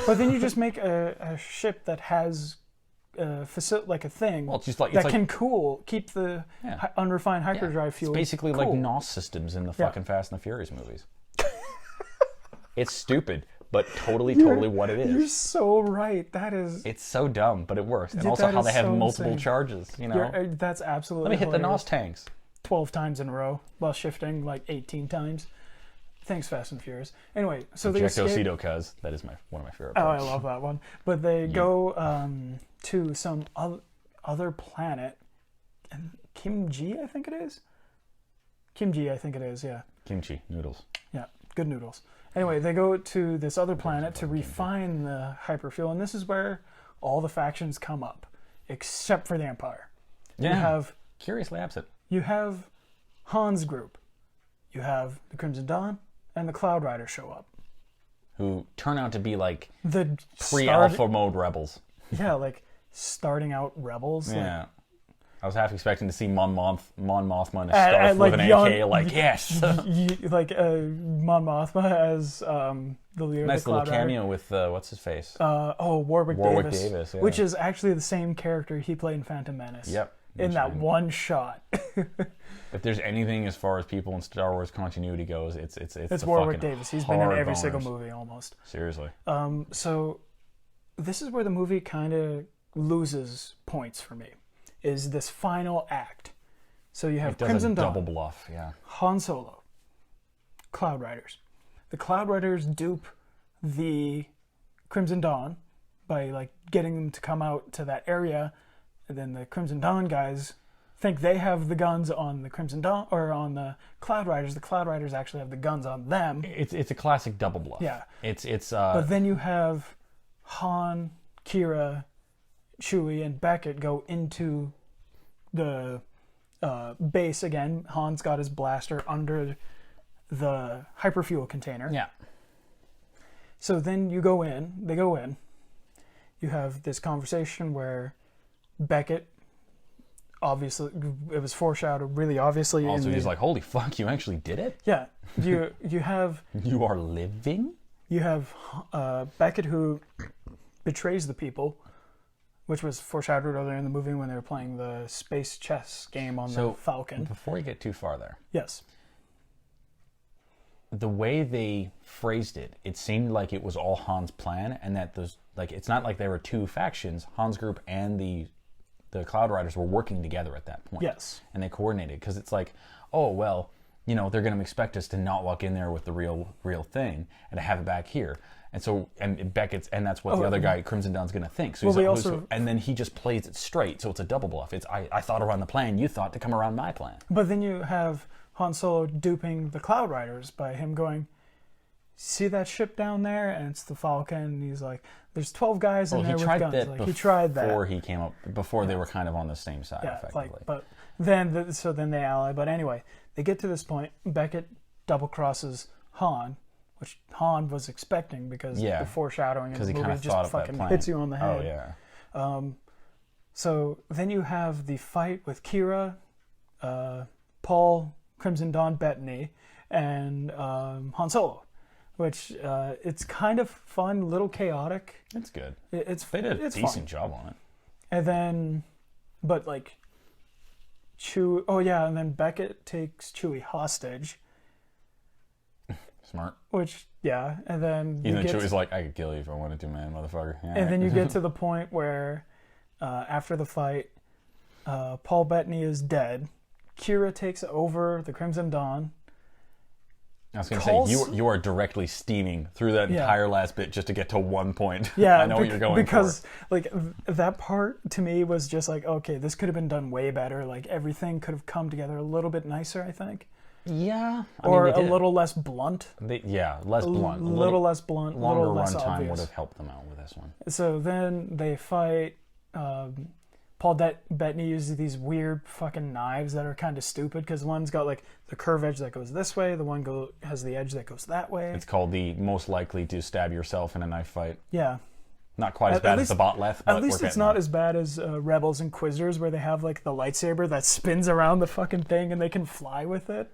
But then you just make a ship that has a thing Well, it's just like that can keep the unrefined hyperdrive fuel. It's basically cool. like NOS systems in the fucking Fast and the Furious movies. It's stupid, but totally what it is. You're so right. That is... It's so dumb, but it works. And Yeah, also that how is they have so multiple insane. charges, you know? That's absolutely Let me hit the hilarious. NOS tanks. 12 times in a row while shifting like 18 times. Thanks, Fast and Furious. Anyway, so they escape... Ejectocito, cuz. That is one of my favorite Oh, I parts. love that one. But they go to some other planet. And Kimji, I think it is? Kimji, I think it is, yeah. Kimchi, noodles. Yeah, good noodles. Anyway, they go to this other planet to refine the hyperfuel, and this is where all the factions come up, except for the Empire. Yeah, curiously absent. You have Han's group. You have the Crimson Dawn, and the Cloud Riders show up. Who turn out to be like The pre-alpha mode rebels. Yeah, like starting out rebels. Yeah. I was half expecting to see Mon Mothma in a scarf like with an young, AK. Like, yes. Like Mon Mothma as the leader Nice of the little Cloud Rider. cameo with, what's his face? Warwick Davis, yeah. which is actually the same character he played in Phantom Menace. Yep. In that one shot. If there's anything as far as people in Star Wars continuity goes, it's Warwick Davis. He's been in every boners. single movie almost. Seriously. So this is where the movie kind of loses points for me. Is this final act? So you have Crimson Dawn, double bluff, yeah. Han Solo, Cloud Riders. The Cloud Riders dupe the Crimson Dawn by like getting them to come out to that area. And then the Crimson Dawn guys think they have the guns on the Crimson Dawn or on the Cloud Riders. The Cloud Riders actually have the guns on them. It's a classic double bluff. Yeah. It's But then you have Han, Kira, Chewie, and Beckett go into the base again. Han's got his blaster under the hyperfuel container. Yeah. So then they go in. You have this conversation where Beckett, obviously, it was foreshadowed really obviously. Also, he's like, holy fuck, you actually did it? Yeah. You have... You are living? You have Beckett who betrays the people, which was foreshadowed earlier in the movie when they were playing the space chess game on the Falcon. Before you get too far there. Yes. The way they phrased it, it seemed like it was all Han's plan, and that it's not like there were two factions. Han's group and the Cloud Riders were working together at that point. Yes. And they coordinated, because it's like, oh, well, you know, they're going to expect us to not walk in there with the real thing and to have it back here. And so, and Beckett's, and that's what the other guy, Crimson Dawn's going to think. So and then he just plays it straight, so it's a double bluff. It's, I thought around the plan, you thought to come around my plan. But then you have Han Solo duping the Cloud Riders by him going, see that ship down there? And it's the Falcon. And he's like, there's 12 guys in there with guns. Like, he tried that. Before he came up, before they were kind of on the same side, effectively. Like, but then, so then they ally. But anyway, they get to this point. Beckett double crosses Han, which Han was expecting because the foreshadowing in the movie just fucking hits you on the head. Oh, yeah. So then you have the fight with Kira, Paul, Crimson Dawn, Bettany, and Han Solo. Which it's kind of fun, a little chaotic. It's good. They did a decent job on it. And then, but like, Chewie. Oh yeah, and then Beckett takes Chewie hostage. Smart. Which and then Chewie's like, I could kill you if I wanted to, man, motherfucker. Yeah, and then you get to the point where, after the fight, Paul Bettany is dead. Kira takes over the Crimson Dawn. I was going to say, you are directly steaming through that entire last bit just to get to one point. Yeah, I know what you're going because, for. Like, that part to me was just like, okay, this could have been done way better. Like, everything could have come together a little bit nicer, I think. Yeah. Or a little less blunt. Less blunt. A little less blunt. Longer less run time obvious. would have helped them out with this one. So then they fight. Paul Bettany uses these weird fucking knives that are kind of stupid because one's got like the curve edge that goes this way, the one has the edge that goes that way. It's called the most likely to stab yourself in a knife fight. Yeah. Not quite as bad as the Botleth, but at least it's not as bad as Rebels Inquisitors where they have like the lightsaber that spins around the fucking thing and they can fly with it.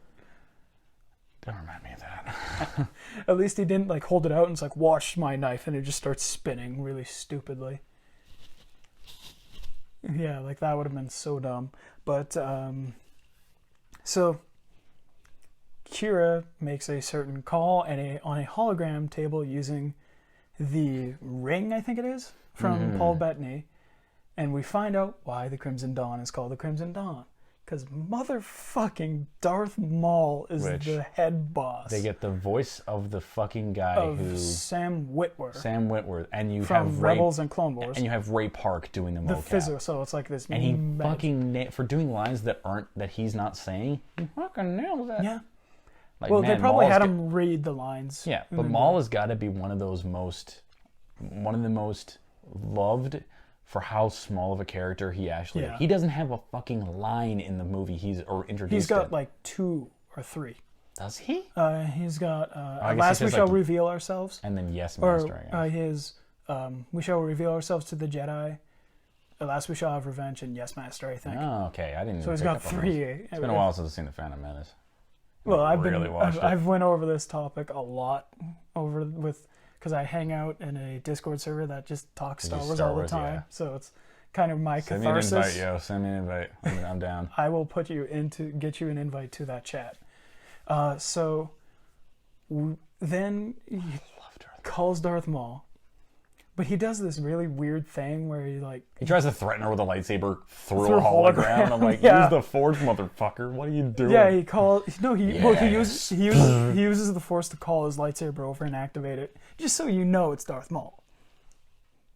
Don't remind me of that. At least he didn't like hold it out and it's like, watch my knife, and it just starts spinning really stupidly. Yeah, like that would have been so dumb. But, so Kira makes a certain call on a hologram table using the ring, I think it is, from Paul Bettany. And we find out why the Crimson Dawn is called the Crimson Dawn. Because motherfucking Darth Maul is the head boss. They get the voice of the fucking guy Sam Witwer. And you from have Rebels and Clone Wars. And you have Ray Park doing the mocap. Physical, so it's like this. And he fucking for doing lines that he's not saying. He fucking nails that. Yeah. Like, well, they probably had him read the lines. Yeah, but Maul has got to be one of the most loved for how small of a character he actually is. He doesn't have a fucking line in the movie he's introduced. He's got like 2 or 3. Does he? He's got Last We Shall Reveal Ourselves. And then Yes, Master. We shall reveal ourselves to the Jedi. Last We Shall Have Revenge, and Yes Master, I think. Oh, okay. I didn't. So he's pick got up on 3. those. It's been a while since I've seen The Phantom Menace. Well, I've went over this topic a lot because I hang out in a Discord server that just talks Star Wars all the time. Yeah. So it's kind of my catharsis. Send me an invite, yo. Send me an invite. I'm down. I will get you an invite to that chat. Then he calls Darth Maul. But he does this really weird thing where he tries to threaten her with a lightsaber through a hologram. I'm like, use the Force, motherfucker. What are you doing? Yeah, he uses the Force to call his lightsaber over and activate it, just so you know it's Darth Maul.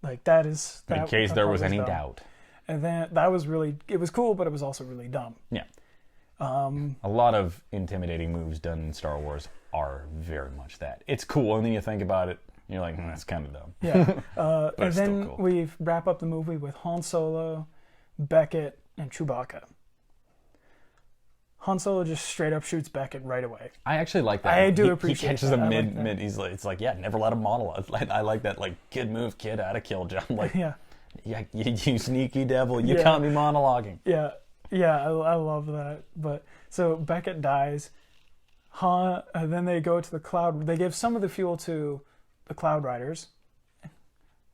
Like that is in case there was any doubt. And then it was cool, but it was also really dumb. Yeah. A lot of intimidating moves done in Star Wars are very much that. It's cool, and then you think about it. You're like, that's kind of dumb. Yeah. And then cool. We wrap up the movie with Han Solo, Beckett, and Chewbacca. Han Solo just straight up shoots Beckett right away. I actually like that. I do appreciate He catches that. him mid. He's like, it's like, yeah, never let him monologue. I like that, like, kid move, kid, out of kill, John. Like, yeah, you sneaky devil, you caught me monologuing. Yeah, I love that. But so Beckett dies. Then they go to the Cloud. They give some of the fuel to the Cloud Riders,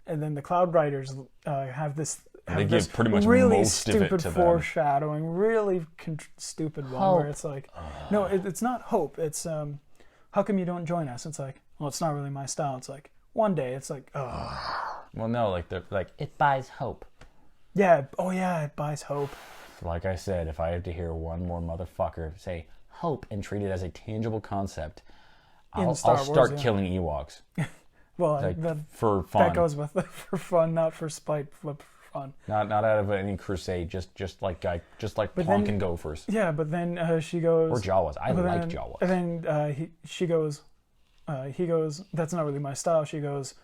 and then the Cloud Riders have this pretty much really most of it stupid to foreshadowing, really stupid one hope. Where it's like, no, it's not hope. It's how come you don't join us? It's like, well, it's not really my style. It's like one day. It's like, oh. Well, no, like they're like it buys hope. Yeah. Oh yeah, it buys hope. Like I said, if I have to hear one more motherfucker say hope and treat it as a tangible concept, I'll start killing Ewoks. Well, like, for fun. That goes with for fun, not for spite, but for fun. Not out of any crusade, just like Plonk and Gophers. Yeah, but then she goes. Or Jawas. I like Jawas. And then he goes, that's not really my style. She goes,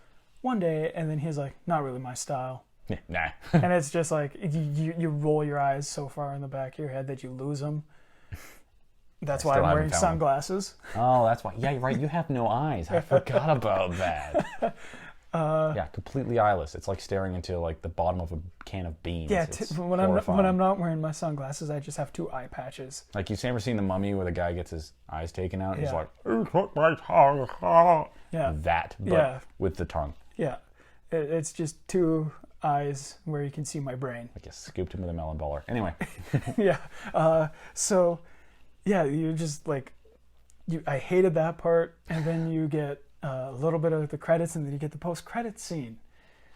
one day, and then he's like, not really my style. Yeah, nah. And it's just like you roll your eyes so far in the back of your head that you lose them. That's why I'm wearing sunglasses. Oh, that's why. Yeah, you're right. You have no eyes. I forgot about that. Yeah, completely eyeless. It's like staring into like the bottom of a can of beans. Yeah, when I'm not wearing my sunglasses, I just have 2 eye patches. Like you ever seen The Mummy where the guy gets his eyes taken out? And he's like, "It took my tongue." Yeah, that, but with the tongue. Yeah, it's just 2 eyes where you can see my brain. Like you scooped him with a melon baller. Anyway. Yeah. So. Yeah, you just like, I hated that part, and then you get a little bit of the credits, and then you get the post-credits scene,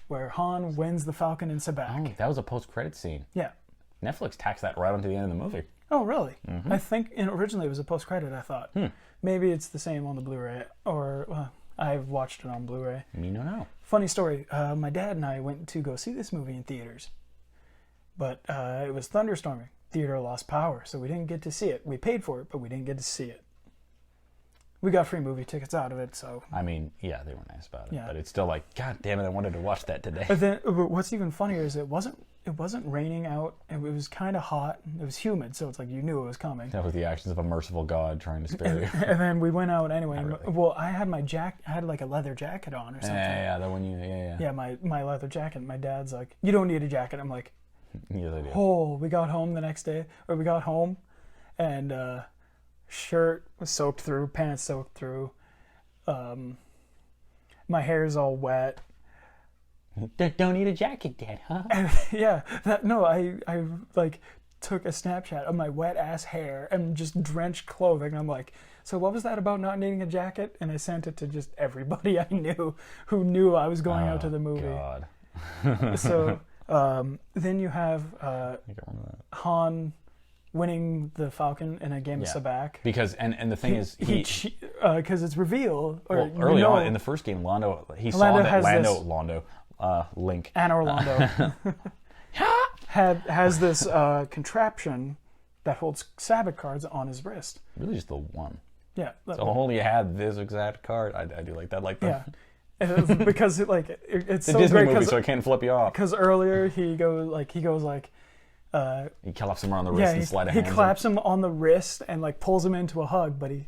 where Han wins the Falcon and Sabacc. Oh, that was a post-credits scene. Yeah. Netflix tacked that right onto the end of the movie. Oh, really? Mm-hmm. I think originally it was a post-credit, I thought. Maybe it's the same on the Blu-ray, or I've watched it on Blu-ray. Me no know. Funny story, my dad and I went to go see this movie in theaters, but it was thunderstorming. Theater lost power, so we didn't get to see it. We paid for it, but we didn't get to see it. We got free movie tickets out of it, so... I mean, yeah, they were nice about it, yeah. But it's still like, God damn it, I wanted to watch that today. But then, what's even funnier is it wasn't raining out, and it was kind of hot, it was humid, so it's like you knew it was coming. That was the actions of a merciful God trying to spare you. And then we went out anyway. Really. Well, I had my jacket, I had like a leather jacket on or something. Yeah, that one Yeah, my leather jacket. My dad's like, you don't need a jacket. I'm like... Yes, I do. Oh, we got home the next day, or we got home, and shirt was soaked through, pants soaked through, my hair's all wet. Don't need a jacket, Dad, huh? And, yeah, I like took a Snapchat of my wet ass hair and just drenched clothing. I'm like, so what was that about not needing a jacket? And I sent it to just everybody I knew who knew I was going out to the movie. God. So. Then you have Han winning the Falcon in a game of Sabacc. Because and the thing is because it's revealed early on in the first game, Lando Link and Orlando has this contraption that holds Sabbath cards on his wrist. Really, just the one. Yeah. So only had this exact card. I do like that. Like yeah. Because it's so Disney great movie, so I can't flip you off. Because earlier he goes like he claps him on the wrist and slide a hand. He claps him on the wrist and like pulls him into a hug, but he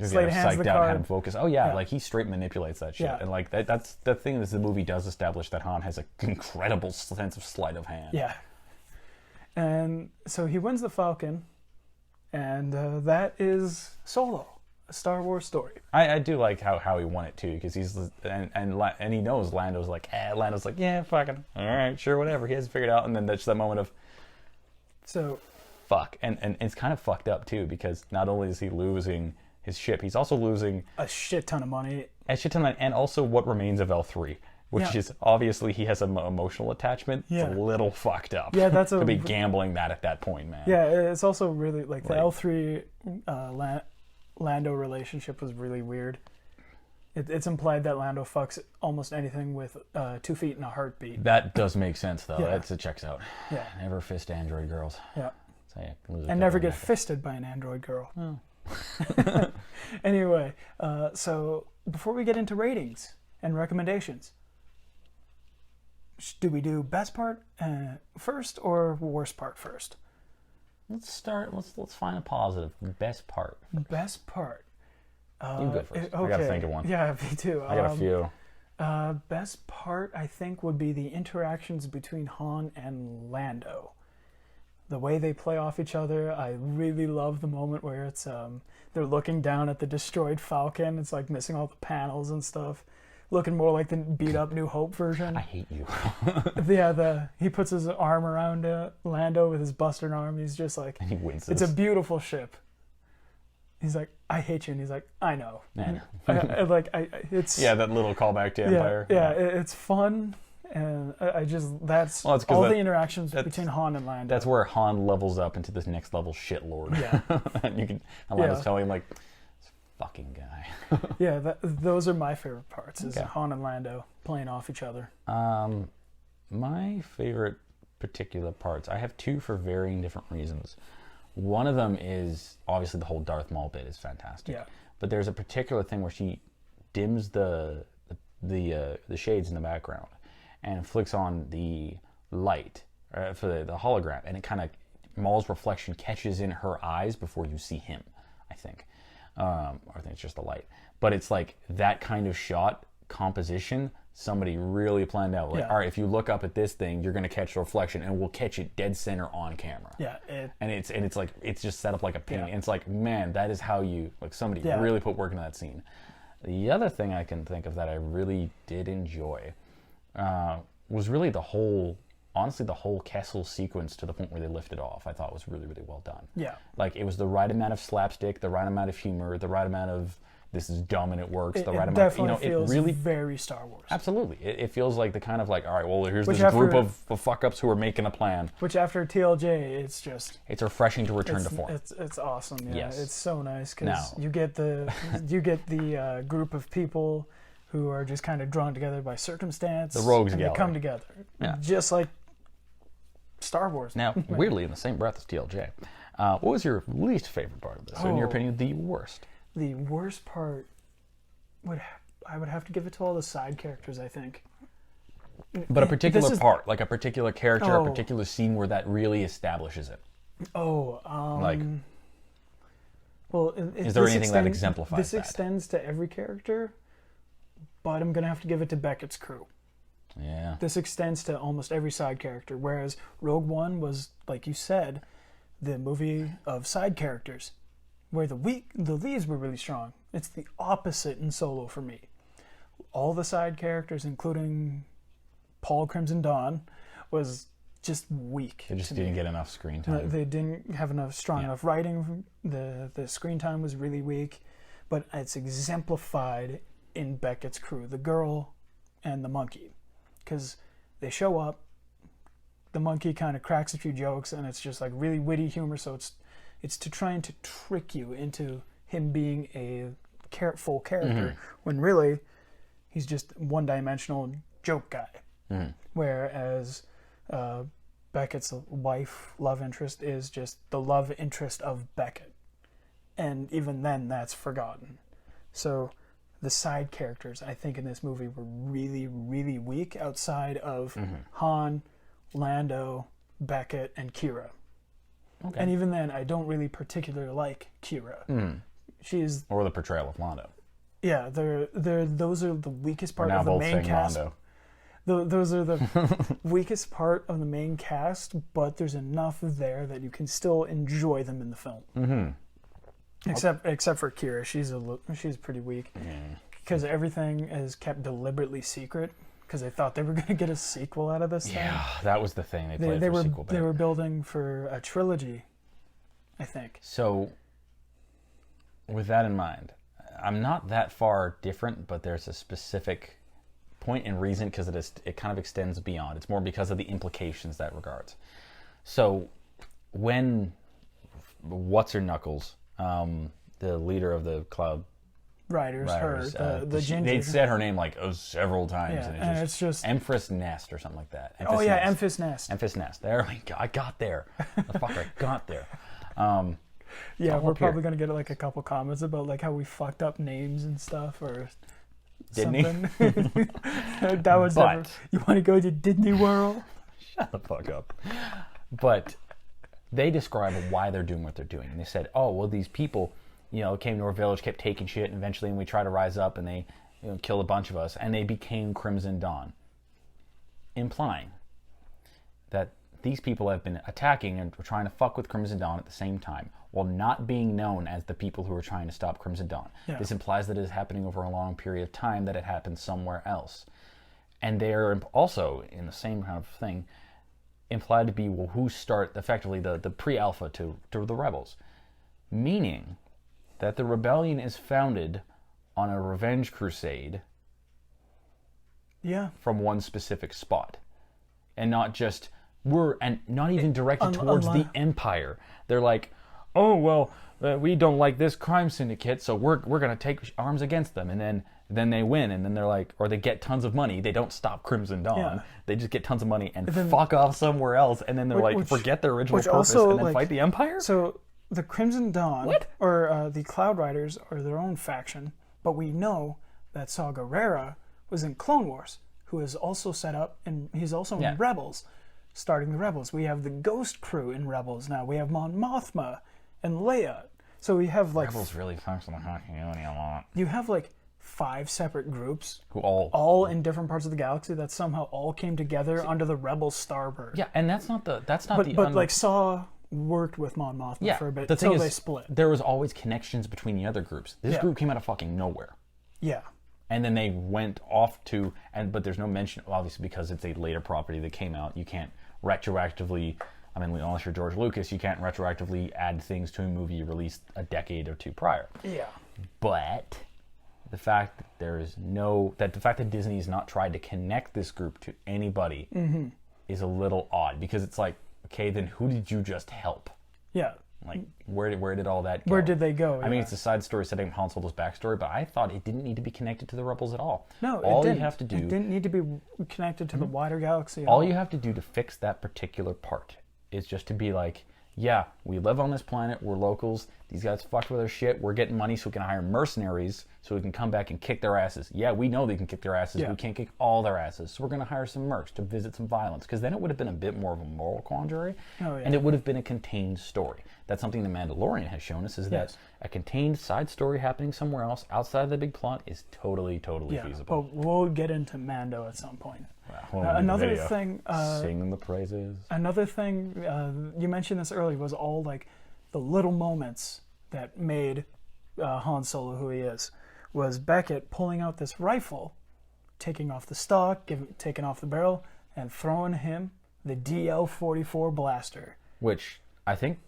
Slayton hands the psyched out and had him card. focus. Oh yeah, like he straight manipulates that shit, Yeah. and like that's the thing is the movie does establish that Han has an incredible sense of sleight of hand. Yeah. And so he wins the Falcon, and that is Solo, a Star Wars story. I do like how he won it too, because he's and he knows Lando's like yeah, fucking all right, sure, whatever. He hasn't figured it out, and then there's that moment of So fuck, and it's kind of fucked up too, because not only is he losing his ship, he's also losing a shit ton of money. And also what remains of L3. Which is obviously he has an emotional attachment. Yeah. It's a little fucked up. Yeah, that's to be gambling that at that point, man. Yeah, it's also really like the L3 Lando relationship was really weird. It's implied that Lando fucks almost anything with 2 feet and a heartbeat. That does make sense though. Yeah. It checks out. Yeah. Never fist android girls. Yeah. So, yeah, lose a And never couple get of fisted by an android girl. Oh. Anyway, so before we get into ratings and recommendations, do we do best part first or worst part first? Let's start. Let's find a positive. Best part. Best part. You go first. Okay. I gotta think of one. Yeah, me too. I got a few. Best part, I think, would be the interactions between Han and Lando. The way they play off each other. I really love the moment where it's they're looking down at the destroyed Falcon. It's like missing all the panels and stuff. Looking more like the beat up New Hope version. I hate you. He puts his arm around Lando with his busted arm. He's just like, And he wins it's this. a beautiful ship. He's like, I hate you, and he's like, I know. Man. It's Yeah, that little callback to Empire. it's fun, and that's Well, it's 'cause all that- the interactions between Han and Lando. That's where Han levels up into this next level shitlord. Yeah. and Lando's telling him like, this fucking guy. Yeah, those are my favorite parts. Is Okay. Han and Lando playing off each other. My favorite particular parts, I have two for varying different reasons. One of them is obviously the whole Darth Maul bit is fantastic. Yeah. But there's a particular thing where she dims the shades in the background and flicks on the light for the hologram, and it kind of Maul's reflection catches in her eyes before you see him. I think, or I think it's just the light. But it's like that kind of shot composition. Somebody really planned out. Like, all right, if you look up at this thing, you're going to catch the reflection, and we'll catch it dead center on camera. Yeah. And it's like it's just set up like a painting. And it's like, man, that is how you somebody really put work into that scene. The other thing I can think of that I really did enjoy was really the whole Kessel sequence to the point where they lifted off. I thought was really, really well done. Yeah. Like it was the right amount of slapstick, the right amount of humor, the right amount of this is dumb and it works. The right amount. Definitely feels it really very Star Wars. Absolutely. It feels like the kind of like, all right, well, here's Which this group of fuck-ups who are making a plan. Which after TLJ, it's just... It's refreshing to return to form. It's awesome, yeah. Yes. It's so nice because you get the group of people who are just kind of drawn together by circumstance. The rogues and gallery. They come together. Yeah. Just like Star Wars. Now, weirdly, in the same breath as TLJ, what was your least favorite part of this? Or in your opinion, the worst? The worst part... I would have to give it to all the side characters, I think. But a particular part, like a particular character, a particular scene where that really establishes it. Well, is there anything that exemplifies this that? This extends to every character, but I'm going to have to give it to Beckett's crew. Yeah. This extends to almost every side character, whereas Rogue One was, like you said, the movie of side characters, where the leads were really strong. It's the opposite in Solo for me. All the side characters, including Paul Crimson Dawn, was just weak. They just didn't get enough screen time. They didn't have enough strong enough writing. The screen time was really weak, but it's exemplified in Beckett's crew, the girl and the monkey, because they show up. The monkey kind of cracks a few jokes, and it's just like really witty humor. So it's trying to trick you into him being a full character when really he's just one-dimensional joke guy. Whereas Beckett's wife, love interest, is just the love interest of Beckett. And even then, that's forgotten. So the side characters, I think, in this movie were really, really weak outside of Han, Lando, Beckett, and Kira. Okay. And even then, I don't really particularly like Kira. Or the portrayal of Londo. Yeah, those are the weakest part We're now of the both main saying cast. Londo. Those are the weakest part of the main cast, but there's enough there that you can still enjoy them in the film. Mm-hmm. Except for Kira, she's pretty weak because everything is kept deliberately secret because they thought they were going to get a sequel out of this thing. Yeah, that was the thing. They played for a sequel. They were building for a trilogy, I think. So, with that in mind, I'm not that far different, but there's a specific point and reason because it kind of extends beyond. It's more because of the implications that regards. So, when What's-Her-Knuckles, the leader of the Cloud Riders, the ginger. They said her name like several times, Yeah, and it's just Empress Nest or something like that. Empress Nest. Empress Nest. There we go. I got there. The fuck, I got there. Yeah, we're probably gonna get like a couple comments about like how we fucked up names and stuff or Didn't something. That was never, you want to go to Disney World? Shut the fuck up. But they describe why they're doing what they're doing, and they said, "Oh, well, these people, came to our village, kept taking shit, and eventually, we tried to rise up, and they, killed a bunch of us, and they became Crimson Dawn," implying that these people have been attacking and trying to fuck with Crimson Dawn at the same time, while not being known as the people who are trying to stop Crimson Dawn. Yeah. This implies that it is happening over a long period of time, that it happened somewhere else. And they are also, in the same kind of thing, implied to be, well, who start, effectively, the pre-alpha to the rebels. Meaning that the rebellion is founded on a revenge crusade from one specific spot. And not just... and not even directed towards the Empire. They're like, oh, well, we don't like this crime syndicate, so we're going to take arms against them. And then they win, and then they're like, or they get tons of money. They don't stop Crimson Dawn. Yeah. They just get tons of money and fuck off somewhere else. And then they're forget their original purpose and then fight the Empire? So the Crimson Dawn, or the Cloud Riders, are their own faction. But we know that Saw Gerrera was in Clone Wars, who is also set up, and he's also in Rebels. Starting the Rebels. We have the Ghost Crew in Rebels now. We have Mon Mothma and Leia. So we have like... Rebels really function the continuity a lot. You have like 5 separate groups. Who all in different parts of the galaxy that somehow all came together under the Rebel Starbird. Yeah, and that's not But Saw worked with Mon Mothma for a bit until they split. There was always connections between the other groups. This group came out of fucking nowhere. Yeah. And then they went off to... But there's no mention, obviously, because it's a later property that came out. You can't retroactively, unless you're George Lucas, you can't retroactively add things to a movie you released a decade or two prior. Yeah. But the fact that the fact that Disney has not tried to connect this group to anybody is a little odd, because it's like, okay, then who did you just help? Yeah. Like, where did all that go? Where did they go? I mean, it's a side story setting up Han Solo's backstory, but I thought it didn't need to be connected to the Rebels at all. No, all it didn't. You have to do, it didn't need to be connected to the wider galaxy. All you have to do to fix that particular part is just to be like, yeah, we live on this planet, we're locals, these guys fucked with our shit, we're getting money so we can hire mercenaries so we can come back and kick their asses. Yeah, we know they can kick their asses, we can't kick all their asses, so we're going to hire some mercs to visit some violence, because then it would have been a bit more of a moral quandary, and it would have been a contained story. That's something The Mandalorian has shown us, is that a contained side story happening somewhere else outside of the big plot is totally feasible. But we'll get into Mando at some point. Another thing, singing the praises. Another thing, you mentioned this earlier, was all like the little moments that made Han Solo who he is. Was Beckett pulling out this rifle, taking off the stock, taking off the barrel, and throwing him the DL-44 blaster. Which I think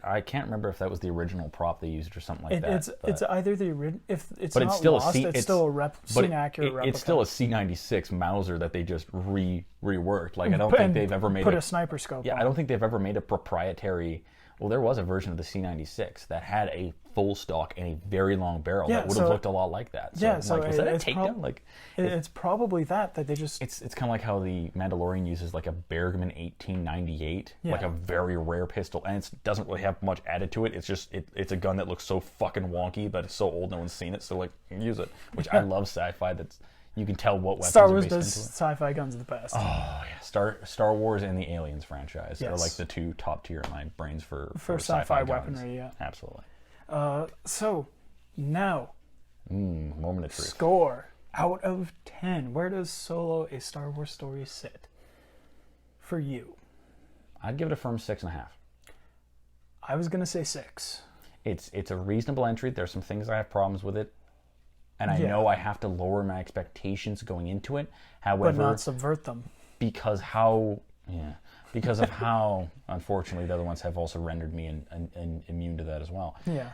I can't remember if that was the original prop they used or something like that. It's either the original. If it's but not it's still lost, it's still a scene-accurate replica. It's still a C-96 Mauser that they just reworked. Like, I don't think they've ever made a sniper scope. Yeah, I don't think they've ever made a proprietary. Well, there was a version of the C-96 that had a full stock and a very long barrel that would have looked a lot like that. So, was that a takedown? It's probably that they just... It's kind of like how the Mandalorian uses like a Bergman 1898, like a very rare pistol, and it doesn't really have much added to it. It's just it's a gun that looks so fucking wonky, but it's so old no one's seen it, so use it. Which I love sci-fi. That's you can tell what weapons Star Wars are based does into it. Sci-fi guns the best. Oh yeah, Star Wars and the Aliens franchise are like the two top tier in my brains for sci-fi guns. weaponry. Yeah, absolutely. So Now, Moment of truth. score out of 10. Where does Solo: A Star Wars Story sit for you? I'd give it a firm 6.5. I was gonna say 6. It's a reasonable entry. There's some things I have problems with it, and I know I have to lower my expectations going into it. However, but not subvert them. because of how unfortunately the other ones have also rendered me and immune to that as well. Yeah.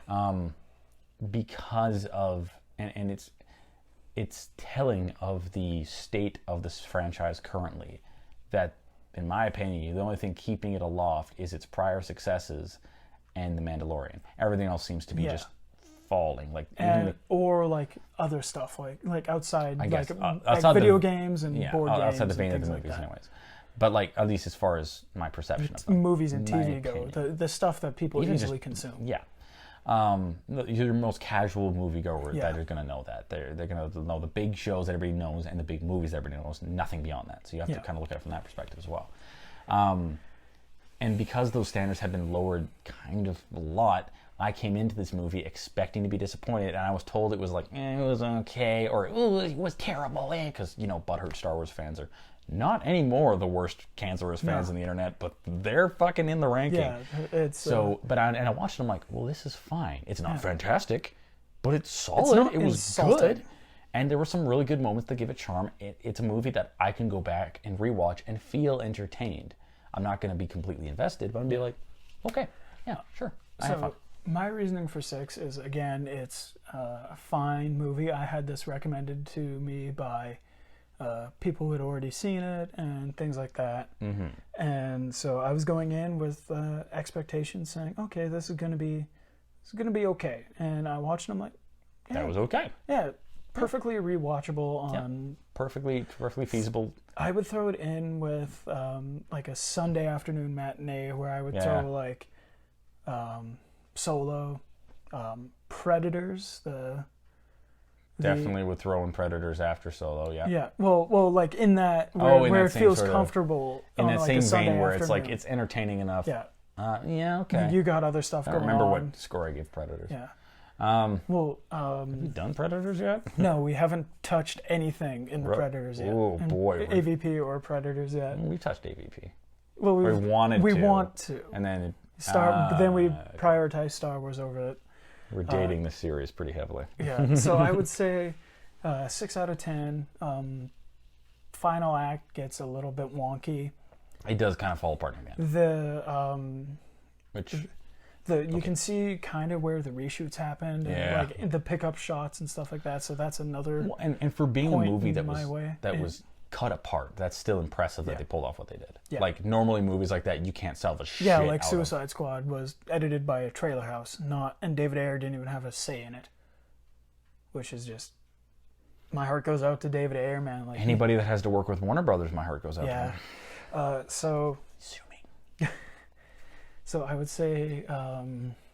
Because of and it's telling of the state of this franchise currently, that in my opinion the only thing keeping it aloft is its prior successes and The Mandalorian. Everything else seems to be just falling, like or like other stuff like outside, I guess, like outside video games and board games outside the and vein of things the like movies that. anyways. But like, at least as far as my perception of them, Movies and my TV go, opinion. the stuff that people Even easily just- consume. Yeah. Your most casual moviegoer that are going to know that. They're going to know the big shows that everybody knows and the big movies that everybody knows, nothing beyond that. So you have to kind of look at it from that perspective as well. And because those standards have been lowered kind of a lot, I came into this movie expecting to be disappointed, and I was told it was like, it was okay, or it was terrible, because, butthurt Star Wars fans are not anymore the worst cancerous fans on the internet, but they're fucking in the ranking. Yeah, it's so. I watched it. I'm like, well, this is fine. It's not fantastic, but it's solid. It was insulting. good, and there were some really good moments that give it charm. It's a movie that I can go back and rewatch and feel entertained. I'm not going to be completely invested, but I'm going to be like, okay, yeah, sure. I have fun. My reasoning for 6 is, again, it's a fine movie. I had this recommended to me by people who had already seen it and things like that. Mm-hmm. And so I was going in with expectations, saying, okay, this is going to be okay. And I watched it, I'm like, yeah, That was okay. yeah, perfectly rewatchable on... Perfectly feasible. I would throw it in with like a Sunday afternoon matinee where I would throw like Solo, Predators, Definitely would throw in Predators after Solo, yeah. Yeah, well, like in that where it feels sort of- comfortable In on that like same a Sunday vein where it's like, afternoon. it's entertaining enough. Yeah. Yeah, okay. You got other stuff I going don't remember on. what score I gave Predators. Yeah. Have Well, you done Predators yet? no, we haven't touched anything in the Predators yet. Oh, boy. AVP or Predators yet. We touched AVP. Well, We want to. And then But then we prioritize Star Wars over it. we're dating the series pretty heavily. Yeah, so I would say 6 out of 10. Final act gets a little bit wonky. It does kind of fall apart in the end. Which, You can see kind of where the reshoots happened and like the pickup shots and stuff like that. So that's another and for being a point movie in my way. that was cut apart, that's still impressive that they pulled off what they did. Yeah. Like, normally movies like that, you can't salvage shit Yeah, like out Suicide Squad was edited by a trailer house, and David Ayer didn't even have a say in it, which is just, my heart goes out to David Ayer, man. Like Anybody that has to work with Warner Brothers, my heart goes out to them. So Sue me. So I would say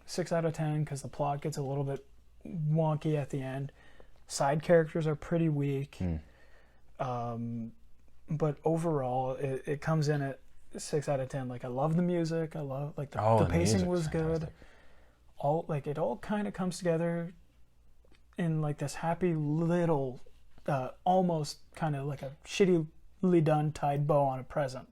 6 out of 10 because the plot gets a little bit wonky at the end. Side characters are pretty weak. But overall, it comes in at 6 out of 10. Like, I love the music. I love, like, the pacing was good. It all kind of comes together in, like, this happy little, almost kind of like a shittily done tied bow on a present.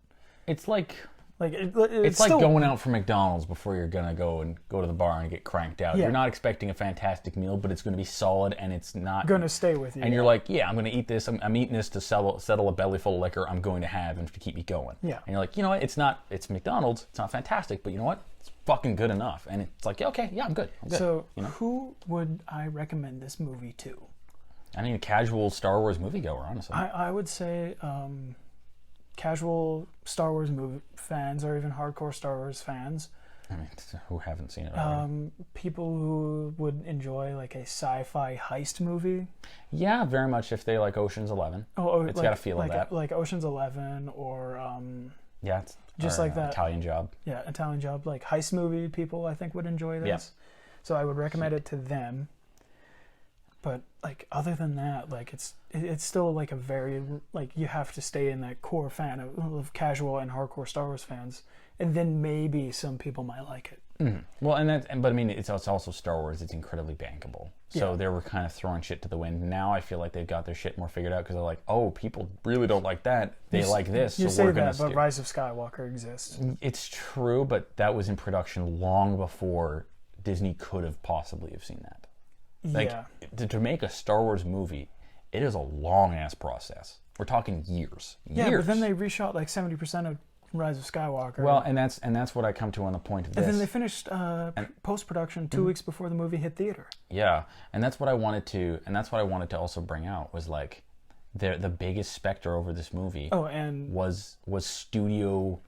It's like... it's like still, going out for McDonald's before you're gonna go to the bar and get cranked out. Yeah. You're not expecting a fantastic meal, but it's gonna be solid, and it's not gonna stay with you. And you're like, yeah, I'm gonna eat this. I'm eating this to settle a belly full of liquor. I'm going to have and to keep me going. Yeah. And you're like, you know what? It's McDonald's. It's not fantastic, but you know what? It's fucking good enough. And it's like, okay, yeah, I'm good. So, who would I recommend this movie to? I mean, a casual Star Wars moviegoer, honestly. I would say casual Star Wars movie fans, or even hardcore Star Wars fans. I mean, who haven't seen it already? People who would enjoy like a sci-fi heist movie. Yeah, very much if they like Ocean's 11. It's got a feel of that. Like Ocean's 11 or yeah, it's just like that. Italian Job. Yeah, Italian Job. Like heist movie people, I think, would enjoy this. Yeah. So I would recommend it to them. But like other than that, like it's still like a very, like, you have to stay in that core fan of casual and hardcore Star Wars fans and then maybe some people might like it. Mm-hmm. Well, but I mean, it's also Star Wars. It's incredibly bankable. So they were kind of throwing shit to the wind. Now I feel like they've got their shit more figured out because they're like, oh, people really don't like that. They like this. You so say we're that, gonna but Rise of Skywalker exists. It's true, but that was in production long before Disney could have possibly have seen that. Like, to make a Star Wars movie, it is a long ass process. We're talking years. Yeah, but then they reshot like 70% of Rise of Skywalker. Well, and that's what I come to on the point of this. And then they finished post-production 2 weeks before the movie hit theater. Yeah, and that's what I wanted to also bring out was like the biggest specter over this movie. Oh, and was studio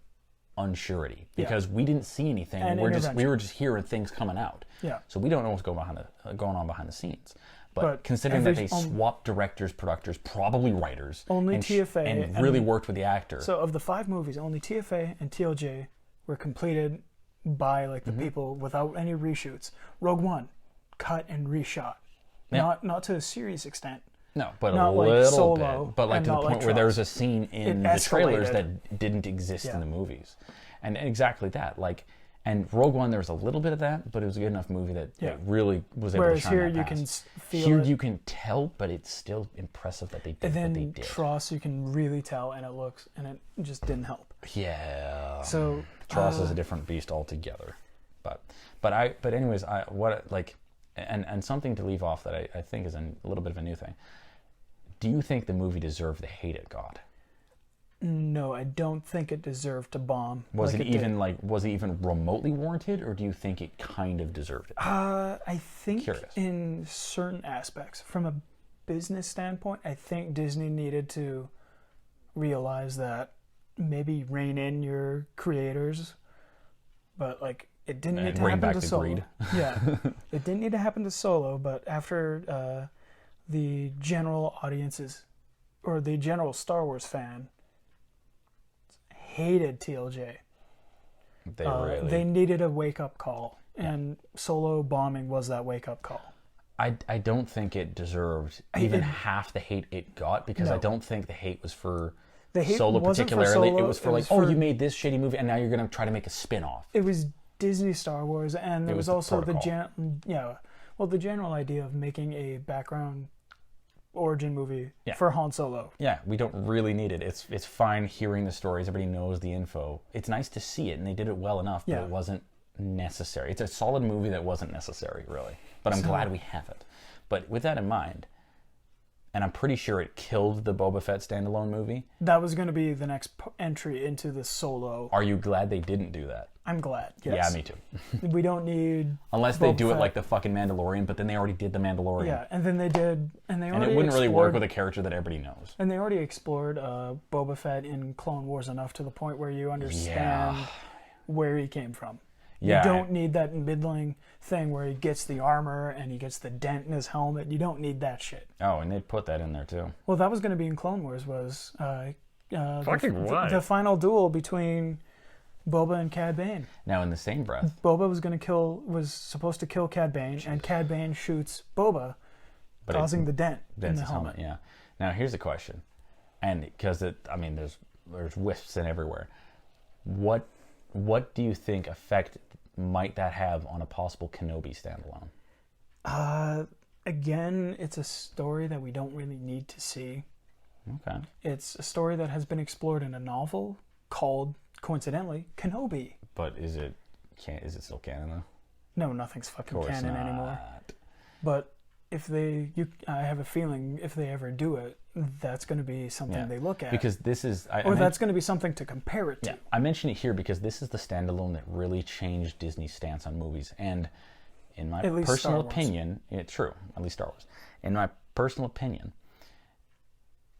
unsurety because we didn't see anything. And we were just hearing things coming out. Yeah. So we don't know what's going on behind the scenes. But considering that they swapped directors, producers, probably writers, only TFA and really worked with the actor. So of the 5 movies, only TFA and TLJ were completed by like the people without any reshoots. Rogue One, cut and reshot. Yeah. Not to a serious extent. No, but not a like little Solo, bit. But like to the point where there was a scene in the trailers that didn't exist in the movies. And exactly that. Like, and Rogue One, there was a little bit of that, but it was a good enough movie that it really was able to shine Whereas here that you pass. can feel Here it. you can tell, but it's still impressive that they did And then what they did. Tross, you can really tell, and it just didn't help. Yeah. So Tross is a different beast altogether. But anyways, and something to leave off that I think is a little bit of a new thing. Do you think the movie deserved the hate it got? No, I don't think it deserved to bomb. Was it even remotely warranted, or do you think it kind of deserved it? I think in certain aspects, from a business standpoint, I think Disney needed to realize that maybe rein in your creators, but like it didn't need to happen to Solo. Yeah, it didn't need to happen to Solo, but after the general audiences or the general Star Wars fan hated TLJ. They needed a wake-up call, and Solo bombing was that wake-up call. I don't think it deserved even half the hate it got, because I don't think the hate was for Solo particularly. It was for you made this shitty movie, and now you're going to try to make a spin-off. It was Disney Star Wars, and there was also the general idea of making a background origin movie for Han Solo. Yeah, we don't really need it. It's fine hearing the stories. Everybody knows the info. It's nice to see it, and they did it well enough, but it wasn't necessary. It's a solid movie that wasn't necessary, really. But I'm glad we have it. But with that in mind, and I'm pretty sure it killed the Boba Fett standalone movie. That was going to be the next entry into the Solo. Are you glad they didn't do that? I'm glad, yes. Yeah, me too. We don't need unless they do it like the fucking Mandalorian, but then they already did the Mandalorian. Yeah, and then they did, and it wouldn't really work with a character that everybody knows. And they already explored Boba Fett in Clone Wars enough to the point where you understand where he came from. Yeah. You don't need that middling thing where he gets the armor and he gets the dent in his helmet. You don't need that shit. Oh, and they put that in there too. Well, that was going to be in Clone Wars, was the final duel between Boba and Cad Bane. Now, in the same breath, Boba was supposed to kill Cad Bane, and Cad Bane shoots Boba, causing the dent in the helmet. Yeah. Now, here's the question, and because there's wisps in everywhere. What do you think effect might that have on a possible Kenobi standalone? Again, it's a story that we don't really need to see. Okay. It's a story that has been explored in a novel called, coincidentally, Kenobi. But is it still canon though? No, nothing's fucking canon anymore. But I have a feeling if they ever do it, that's going to be something they look at. Because this is... that's going to be something to compare it to. Yeah, I mention it here because this is the standalone that really changed Disney's stance on movies. And in my personal opinion... true, at least Star Wars. In my personal opinion,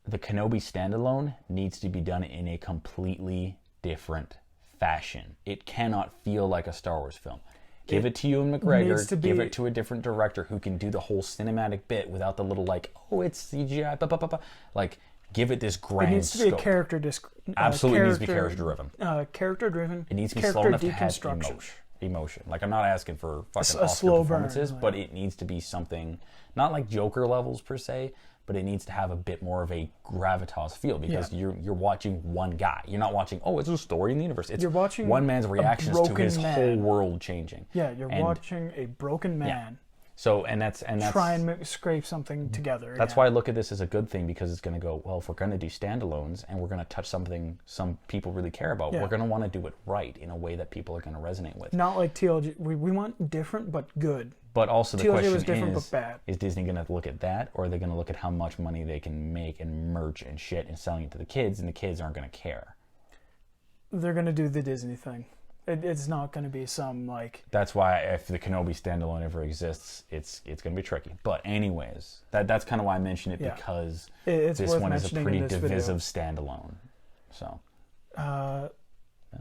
the Kenobi standalone needs to be done in a completely different fashion. It cannot feel like a Star Wars film. Give it to Ewan McGregor, give it to a different director who can do the whole cinematic bit without the little it's CGI, Like, give it this grand scope. It needs to be a character... Absolutely needs to be character-driven. Character-driven. It needs to be slow enough to have emotion. emotion. Like, I'm not asking for fucking a Oscar slow burn, performances, but it needs to be something, not like Joker levels per se, but it needs to have a bit more of a gravitas feel, because you're watching one guy. You're not watching, oh, it's a story in the universe. You're watching one man's reactions to his whole world changing. Yeah, you're watching a broken man. Yeah. So, and that's try and scrape something together. That's why I look at this as a good thing, because it's going to go, well, if we're going to do standalones and we're going to touch something some people really care about, we're going to want to do it right in a way that people are going to resonate with. Not like TLG. We want different but good. But also the TLG question was different but bad. Is Disney going to look at that, or are they going to look at how much money they can make and merch and shit and selling it to the kids, and the kids aren't going to care? They're going to do the Disney thing. It's not going to be some, like... That's why if the Kenobi standalone ever exists, it's going to be tricky. But anyways, that's kind of why I mentioned it, because this one is a pretty divisive standalone. So, and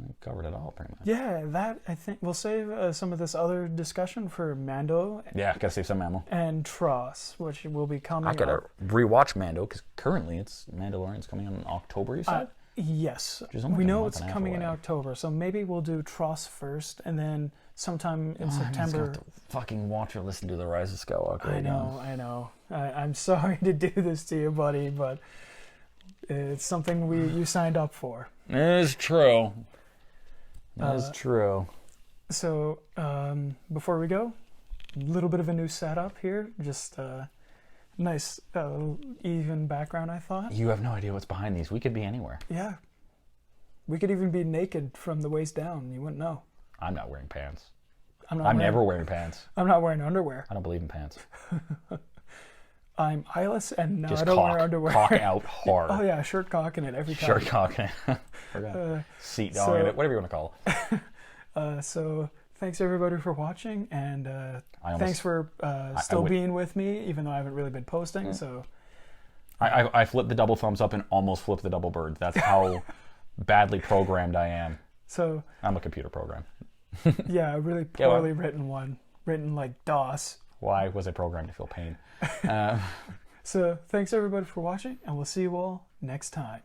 we covered it all pretty much. Yeah, that, I think, we'll save some of this other discussion for Mando. Yeah, gotta save some ammo. And Tross, which will be coming I gotta rewatch Mando, because currently Mandalorian's coming in October, you said? Yes, we know it's coming in October, so maybe we'll do Tross first, and then sometime in September. I'm just gonna fucking watch or listen to The Rise of Skywalker. I know. I'm sorry to do this to you, buddy, but it's something you signed up for. It is true. It is true. So before we go, a little bit of a new setup here, just. Nice, even background, I thought. You have no idea what's behind these. We could be anywhere. Yeah. We could even be naked from the waist down. You wouldn't know. I'm not wearing pants. I'm never wearing pants. I'm not wearing underwear. I don't believe in pants. I'm eyeless, and no, just I don't wear underwear. Cock out hard. Oh, yeah, shirt cocking it every time. Shirt cocking it. Seat dogging it, whatever you want to call it. So... Thanks everybody for watching, and thanks for still being with me, even though I haven't really been posting. So, I flipped the double thumbs up and almost flipped the double bird. That's how badly programmed I am. So I'm a computer program. Yeah, a really poorly written one, written like DOS. Why was I programmed to feel pain? So thanks everybody for watching, and we'll see you all next time.